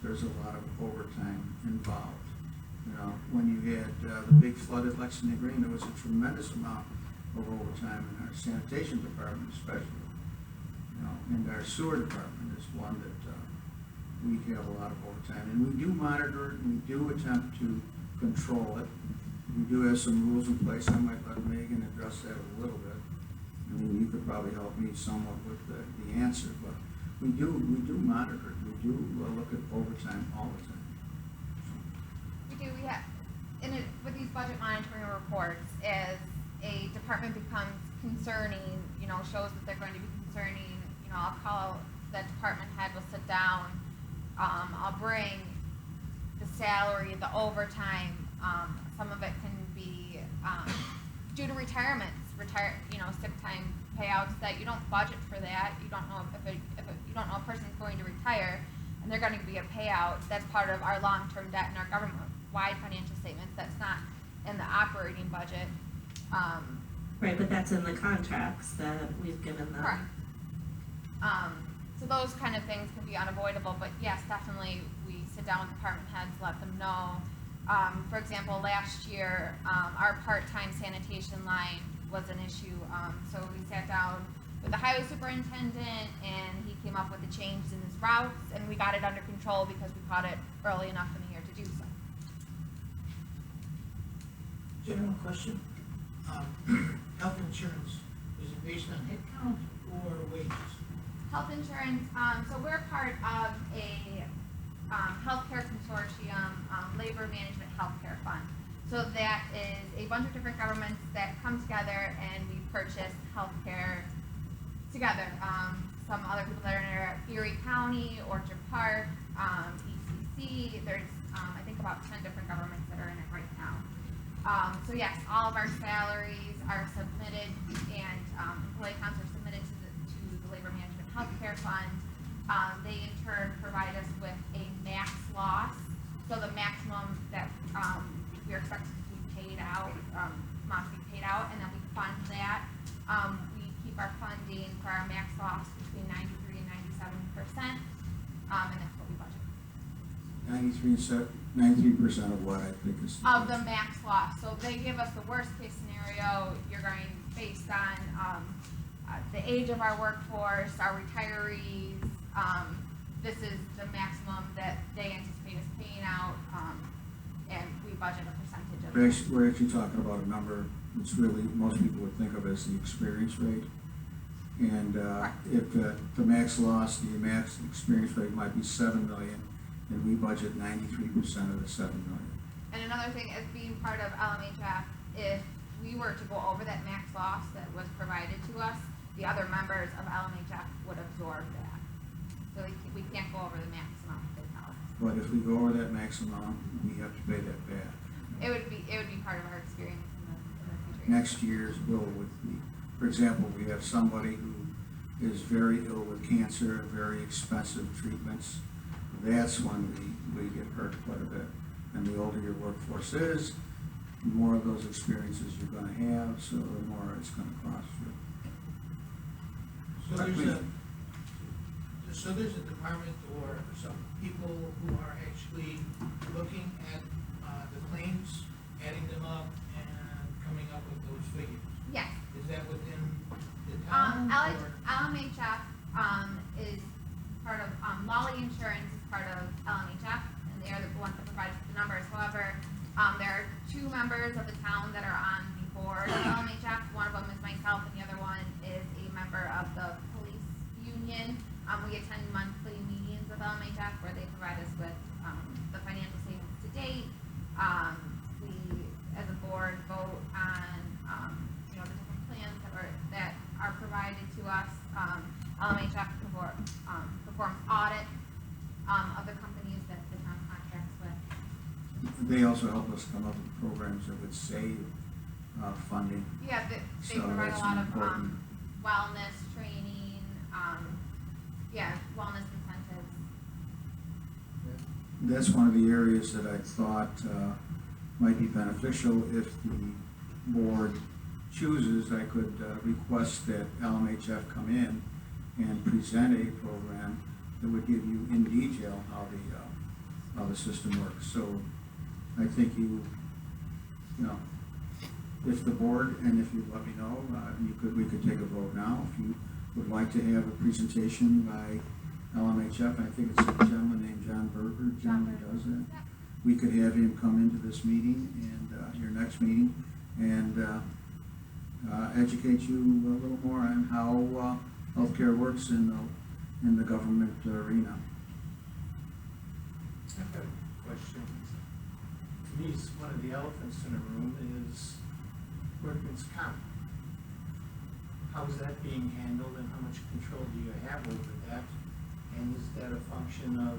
there's a lot of overtime involved. You know, when you had the big flood at Lexington Green, there was a tremendous amount of overtime in our sanitation department especially. You know, and our sewer department is one that we have a lot of overtime. And we do monitor it, and we do attempt to control it. We do have some rules in place. I might let Megan address that a little bit. I mean, you could probably help me somewhat with the answer, but we do monitor it. We do look at overtime all the time. We have, with these budget monitoring reports, as a department becomes concerning, you know, shows that they're going to be concerning, you know, I'll call that department head, we'll sit down, I'll bring the salary, the overtime, some of it can be, due to retirements, you know, sick time payouts that you don't budget for that, you don't know if you don't know a person's going to retire, and they're going to be a payout, that's part of our long-term debt and our government-wide financial statements, that's not in the operating budget. Right, but that's in the contracts that we've given them. Correct. So those kind of things can be unavoidable, but yes, definitely, we sit down with department heads, let them know. For example, last year, our part-time sanitation line was an issue, so we sat down with the highway superintendent, and he came up with a change in his routes, and we got it under control because we caught it early enough in the year to do so. General question. Health insurance, is it based on headcount or wages? Health insurance, so we're part of a healthcare consortium, labor management healthcare fund. So that is a bunch of different governments that come together and we purchase healthcare together. Some other people that are in Erie County, Orchard Park, ECC, there's I think about 10 different governments that are in it right now. So yes, all of our salaries are submitted and employee accounts are submitted to the Labor Management Healthcare Fund. They in turn provide us with a max loss So the maximum that, we are expected to be paid out, amount to be paid out, and then we fund that. We keep our funding for our max loss between 93% and 97%, and that's what we budget. 93% of what I think is. Of the max loss, so if they give us the worst case scenario, you're going based on, the age of our workforce, our retirees, this is the maximum that they anticipate us paying out, and we budget a percentage of it. We're actually talking about a number that's really, most people would think of as the experience rate. And, if the max loss, the max experience rate might be 7 million, and we budget 93% of the 7 million. And another thing is being part of LMHF, if we were to go over that max loss that was provided to us, the other members of LMHF would absorb that. So we can't go over the max amount that they tell us. But if we go over that max amount, we have to pay that back. It would be part of our experience in the future. years. Next year's bill would be, for example, we have somebody who is very ill with cancer, very expensive treatments. That's when we get hurt quite a bit. And the older your workforce is, the more of those experiences you're gonna have, so the more it's gonna cost you. So there's a department or some people who are actually looking at, the claims, adding them up and coming up with those figures. Yes. Is that within the town? LMHF, is part of, Lolly Insurance is part of LMHF, and they are the ones that provide the numbers. However, there are 2 members of the town that are on the board of LMHF. One of them is myself, and the other one is a member of the police union. We attend monthly meetings with LMHF where they provide us with, the financial statements to date. We, as a board, vote on, the different plans that are provided to us. LMHF performs audit, of the companies that the town contracts with. They also help us come up with programs that would save, funding. Yeah, they So provide a that's lot of, important. wellness training, wellness incentives. That's one of the areas that I thought might be beneficial if the board chooses. I could request that LMHF come in and present a program that would give you in detail how the system works. So I think if the board, and if you let me know, we could take a vote now. If you would like to have a presentation by LMHF, I think it's a gentleman named John Berger, generally does that. Yep. We could have him come into this meeting and your next meeting and educate you a little more on how healthcare works in the government arena. I've got a question. To me, one of the elephants in the room is workman's comp. How is that being handled and how much control do you have over that? And is that a function of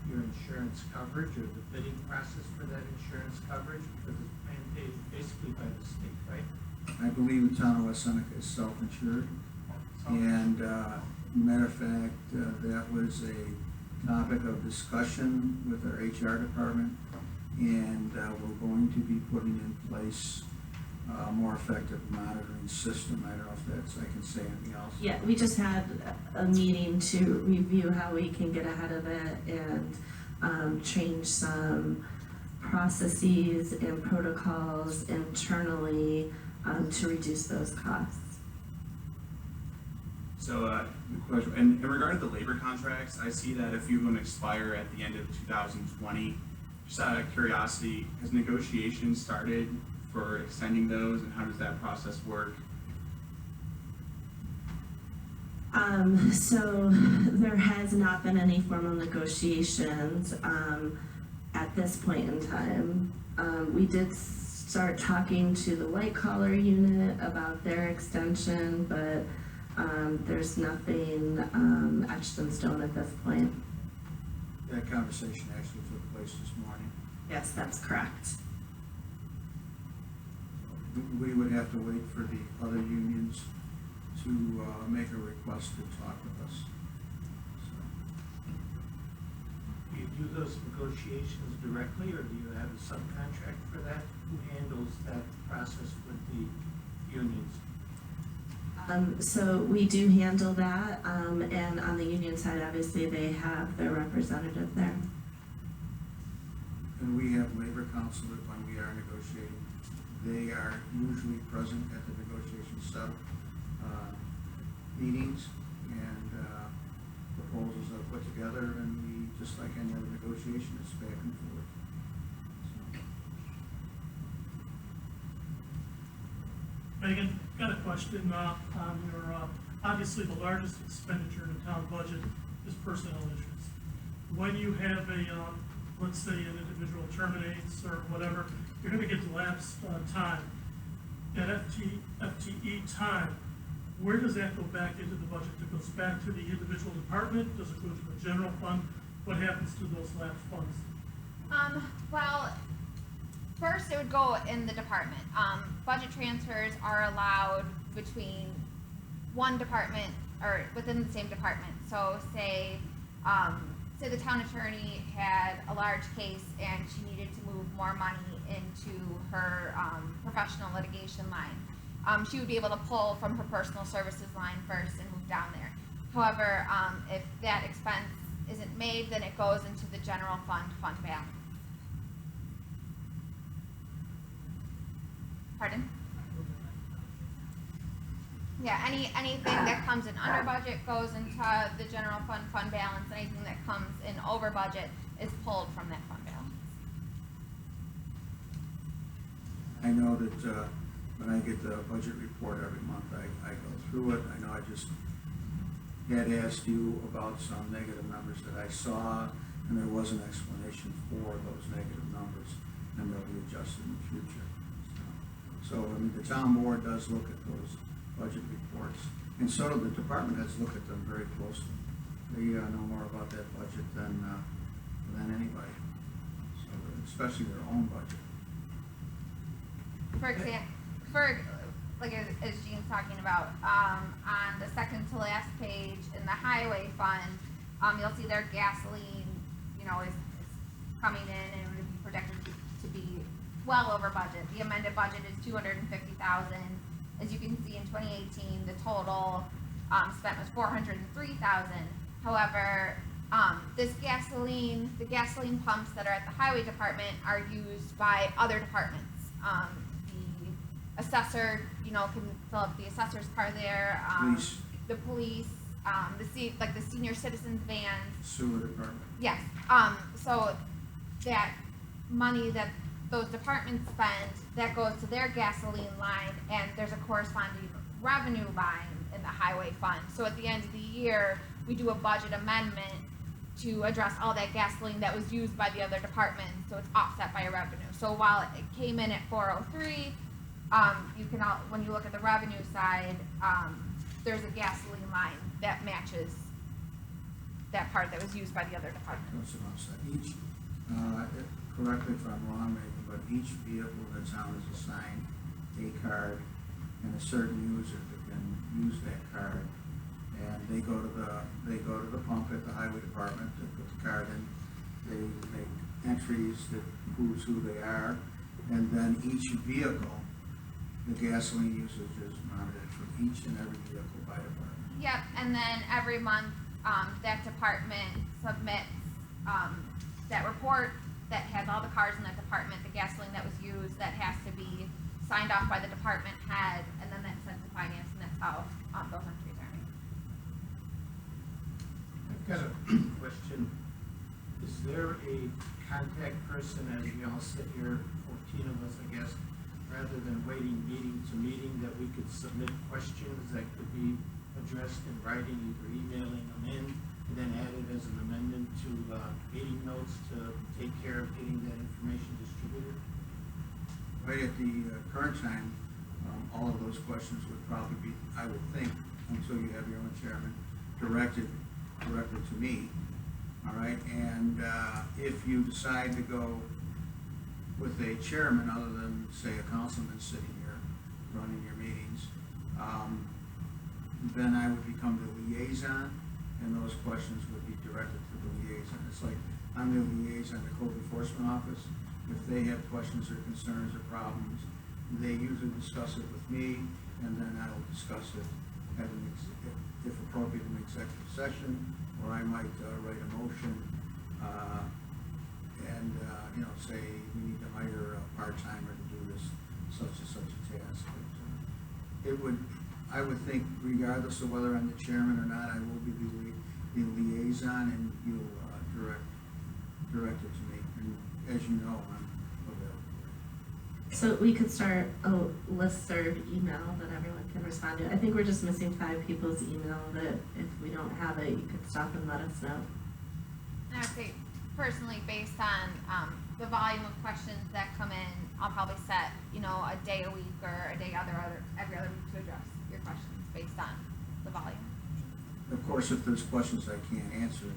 your insurance coverage or the bidding process for that insurance coverage? Because it's mandated basically by the state, right? I believe the town of West Seneca is self-insured. And matter of fact, that was a topic of discussion with our HR department. And we're going to be putting in place a more effective monitoring system. I don't know if I can say anything else. Yeah, we just had a meeting to review how we can get ahead of it and change some processes and protocols internally to reduce those costs. So, the question, and in regard to the labor contracts, I see that a few of them expire at the end of 2020. Just out of curiosity, has negotiations started for extending those, and how does that process work? So there has not been any formal negotiations at this point in time. We did start talking to the white collar unit about their extension, but there's nothing etched in stone at this point. That conversation actually took place this morning. Yes, that's correct. We would have to wait for the other unions to make a request to talk with us. So, Do do those negotiations directly, or do you have a subcontract for that? Who handles that process with the unions? So we do handle that, and on the union side, obviously, they have their representative there. And we have labor council that when we are negotiating, they are usually present at the negotiation meetings, and proposals are put together, and we, just like any other negotiation, it's back and forth. So, Megan, got a question on your, obviously the largest expenditure in the town budget is personnel issues. When you have a, let's say an individual terminates or whatever, you're gonna get lapsed time. That FTE time, where does that go back into the budget? It goes back to the individual department? Does it go to the general fund? What happens to those lapsed funds? Well, first it would go in the department. Budget transfers are allowed between one department or within the same department. So say the town attorney had a large case and she needed to move more money into her professional litigation line. She would be able to pull from her personal services line first and move down there. However, if that expense isn't made, then it goes into the general fund balance. Pardon? Yeah, anything that comes in under budget goes into the general fund balance. Anything that comes in over budget is pulled from that fund balance. I know that when I get the budget report every month, I go through it. I know I just had asked you about some negative numbers that I saw, and there was an explanation for those negative numbers, and they'll be adjusted in the future. So, I mean, the town board does look at those budget reports, and so do the department heads look at them very closely. They know more about that budget than anybody, so especially their own budget. For example, like as Jean's talking about, on the second to last page in the highway fund, you'll see their gasoline, is coming in and would be projected to be well over budget. The amended budget is $250,000. As you can see, in 2018, the total spent was $403,000. However, the gasoline pumps that are at the highway department are used by other departments. The assessor, can fill up the assessor's car there. Police. The police, the senior citizens vans. Sewer department. Yes, so that money that those departments spend, that goes to their gasoline line, and there's a corresponding revenue line in the highway fund. So at the end of the year, we do a budget amendment to address all that gasoline that was used by the other departments, so it's offset by a revenue. So while it came in at 403, when you look at the revenue side, there's a gasoline line that matches that part that was used by the other department. That's an offset. Each, correct me if I'm wrong, Megan, but each vehicle in the town is assigned a card and a certain user that can use that card. And they go to the pump at the highway department, they put the card in, they make entries that proves who they are, and then each vehicle, the gasoline usage is monitored for each and every vehicle by department. Yep, and then every month, that department submits, that report that has all the cars in that department, the gasoline that was used, that has to be signed off by the department head, and then that's sent to finance, and that's how, those entries are made. I've got a question. Is there a contact person, as we all sit here, 14 of us, I guess, rather than waiting meeting to meeting, that we could submit questions that could be addressed in writing, either emailing them in, and then added as an amendment to meeting notes to take care of getting that information distributed? Right at the current time, all of those questions would probably be, I would think, until you have your own chairman, directed to me. All right, and if you decide to go with a chairman other than, say, a councilman sitting here running your meetings, then I would become the liaison, and those questions would be directed to the liaison. liaison. It's like, I'm the liaison to code enforcement office. If they have questions or concerns or problems, they usually discuss it with me, and then I will discuss it at if appropriate, in executive session, or I might write a motion, and, you know, say, we need to hire a part-timer to do this, such and such a task. But, I would think regardless of whether I'm the chairman or not, I will be the liaison, and you'll direct it to me. And as you know, I'm available. So we could start a listserv email that everyone can respond to. I think we're just missing 5 people's email that if we don't have it, you could stop and let us know. And I would say, personally, based on, the volume of questions that come in, I'll probably set, you know, a day a week or a day every other week to address your questions based on the volume. Of course, if there's questions I can't answer,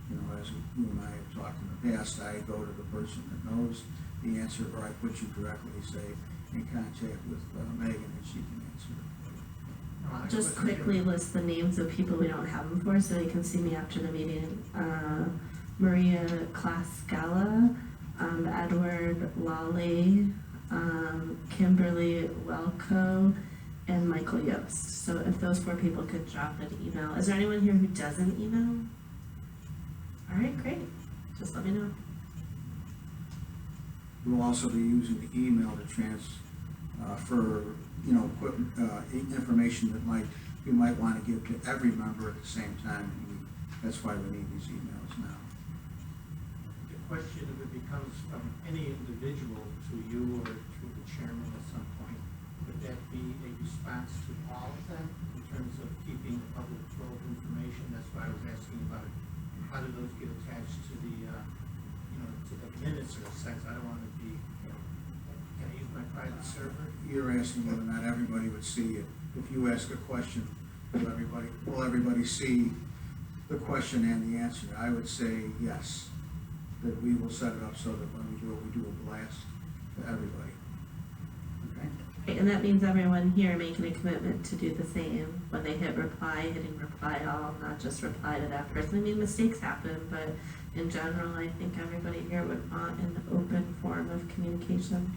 you know, as you and I have talked in the past, I go to the person that knows the answer, or I put you directly, say, in contact with Megan, and she can answer it. I'll just quickly list the names of people we don't have them for, so they can see me after the meeting. Maria Klascala, Edward Lawley, Kimberly Welco, and Michael Yost. So if those 4 people could drop an email. Is there anyone here who doesn't email? All right, great. Just let me know. We'll also be using the email to transfer, you know, information that we might want to give to every member at the same time. That's why we need these emails now. The question, if it becomes from any individual to you or to the chairman at some point, would that be a response to all of them in terms of keeping the public flow of information? That's why I was asking about how do those get attached to the, you know, to the minutes or the sense. I don't want to be, you know, can I use my private server? You're asking whether or not everybody would see it. If you ask a question, will everybody see the question and the answer? I would say yes, that we will set it up so that when we do a blast to everybody. Okay? Right, and that means everyone here making a commitment to do the same when they hit reply, hitting reply all, not just reply to that person. I mean, mistakes happen, but in general, I think everybody here would want an open form of communication.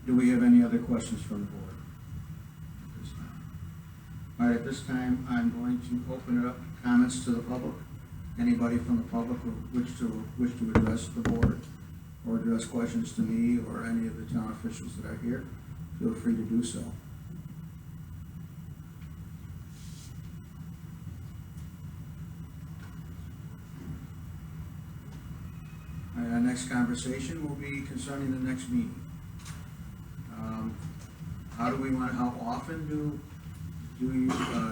Do we have any other questions from the board at this time? All right, at this time, I'm going to open it up to comments to the public. Anybody from the public who wish to address the board or address questions to me or any of the town officials that are here, feel free to do so. Our next conversation will be concerning the next meeting. How often do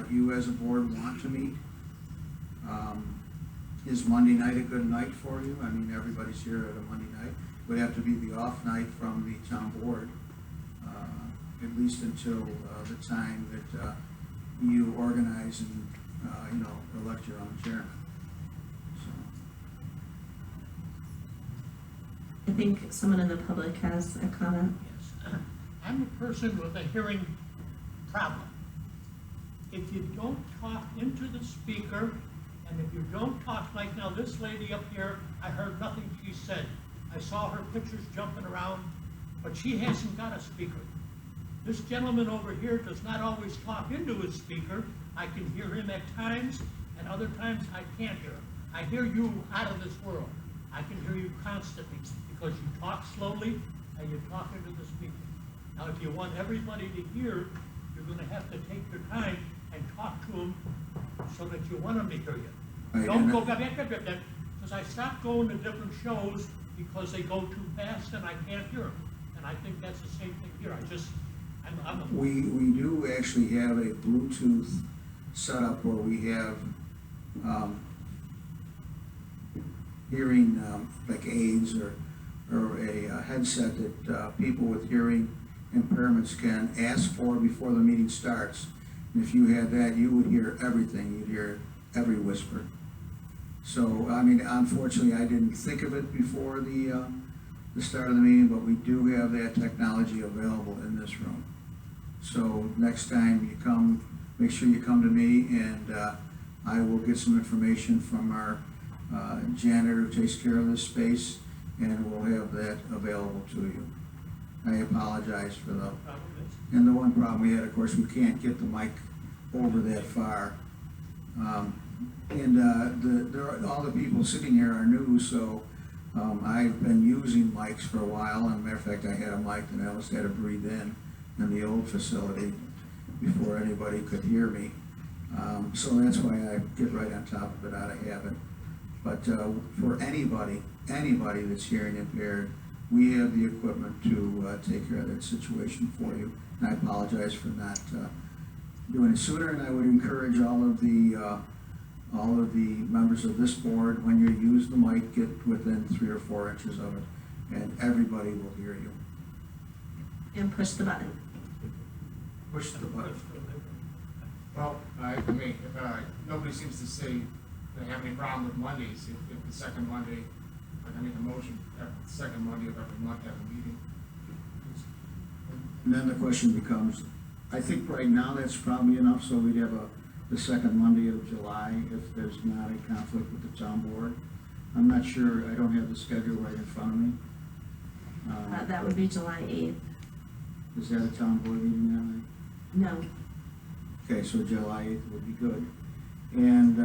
you as a board want to meet? Is Monday night a good night for you? I mean, everybody's here at a Monday night. Would have to be the off night from the town board, at least until the time that you organize and, you know, elect your own chairman. So. I think someone in the public has a comment. Yes. I'm a person with a hearing problem. If you don't talk into the speaker, and if you don't talk like now, this lady up here, I heard nothing she said. I saw her pictures jumping around, but she hasn't got a speaker. This gentleman over here does not always talk into his speaker. I can hear him at times, and other times I can't hear him. I hear you out of this world. I can hear you constantly because you talk slowly and you talk into the speaker. Now, if you want everybody to hear, you're going to have to take your time and talk to them so that you want them to hear you. Right, Don't go back, because I stopped going to different shows because they go too fast and I can't hear them. And I think that's the same thing here. We do actually have a Bluetooth setup where we have hearing like aids or a headset that people with hearing impairments can ask for before the meeting starts. And if you had that, you would hear everything. You'd hear every whisper. So, I mean, unfortunately, I didn't think of it before the start of the meeting, but we do have that technology available in this room. So next time you come, make sure you come to me, and I will get some information from our janitor who takes care of this space, and we'll have that available to you. I apologize for the, and the one problem we had, of course, we can't get the mic over that far. All the people sitting here are new, so I've been using mics for a while, and as a matter of fact, I had a mic that I always had to breathe in the old facility before anybody could hear me. So that's why I get right on top of it out of habit. But for anybody that's hearing impaired, we have the equipment to take care of that situation for you. And I apologize for not doing it sooner, and I would encourage all of the members of this board, when you use the mic, get within 3 or 4 inches of it, and everybody will hear you. And push the button. Push the button. Well, for me, if nobody seems to say they have any problem with Mondays, if the second Monday, I make a motion, the second Monday of every month have a meeting. And then the question becomes, I think right now that's probably enough, so we'd have the second Monday of July if there's not a conflict with the town board. I'm not sure, I don't have the schedule right in front of me. That would be July 8th. Is that a town board meeting that night? No. Okay, so July 8th would be good. And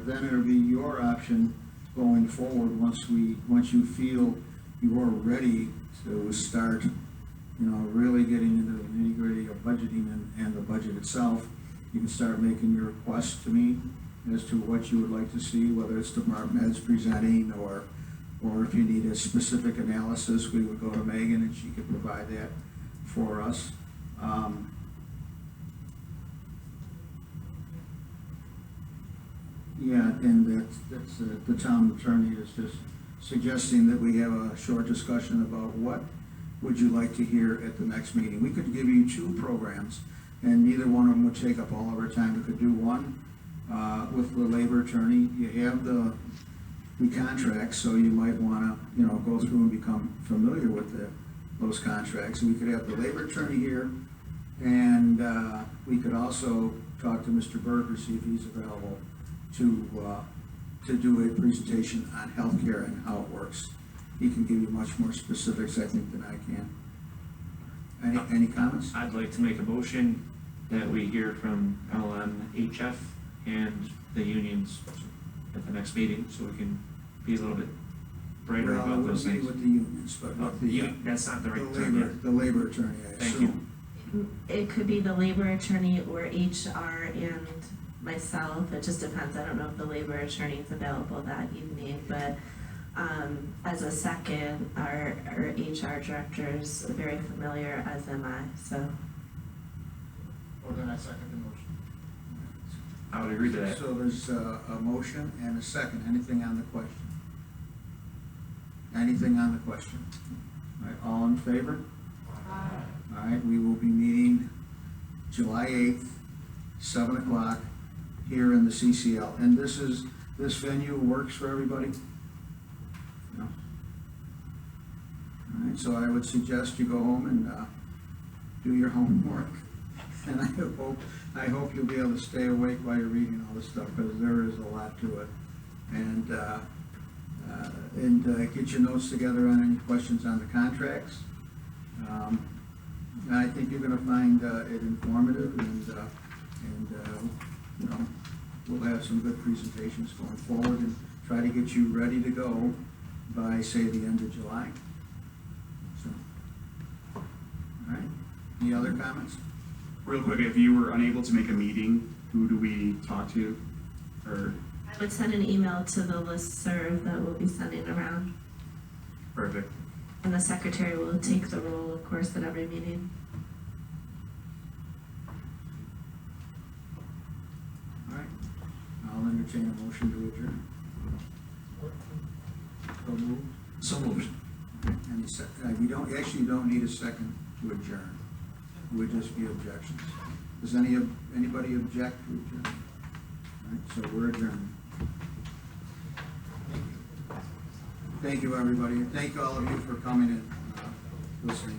then it'll be your option going forward once you feel you're ready to start, really getting into the nitty-gritty of budgeting and the budget itself. You can start making your requests to me as to what you would like to see, whether it's department heads presenting or if you need a specific analysis, we would go to Megan and she could provide that for us. Yeah, and that's the town attorney is just suggesting that we have a short discussion about what would you like to hear at the next meeting. We could give you 2 programs, and neither one of them would take up all of our time. We could do one with the labor attorney. You have the contracts, so you might want to, go through and become familiar with those contracts. We could have the labor attorney here, and we could also talk to Mr. Berger, see if he's available to do a presentation on healthcare and how it works. He can give you much more specifics, I think, than I can. Any comments? I'd like to make a motion that we hear from LMHF and the unions at the next meeting, so we can be a little bit brighter Well, about those we'll be things. with the unions, but with the, That's not the right term yet. the labor attorney, I Thank assume. It could be the labor attorney or HR and myself. It just depends. I don't know if the labor attorney is available that evening, but as a second, our HR director is very familiar, as am I, so. Well, then I second the motion. I would agree to that. So there's a motion and a second. Anything on the question? Anything on the question? All right, all in favor? All right, we will be meeting July 8th, 7 o'clock, here in the CCL. And this venue works for everybody? No? All right, so I would suggest you go home and do your homework. And I hope you'll be able to stay awake while you're reading all this stuff, because there is a lot to it. And get your notes together on any questions on the contracts. And I think you're going to find it informative, and we'll have some good presentations going forward and try to get you ready to go by, say, the end of July. So, all right. Any other comments? Real quick, if you were unable to make a meeting, who do we talk to? Or, I would send an email to the listserv that we'll be sending around, perfect. and the secretary will take the role, of course, at every meeting. All right. I'll entertain a motion to adjourn. So moved. So moved. And you don't need a second to adjourn. It would just be objections. Does anybody object to adjourn? All right, so we're adjourned. Thank you, everybody, and thank all of you for coming and listening.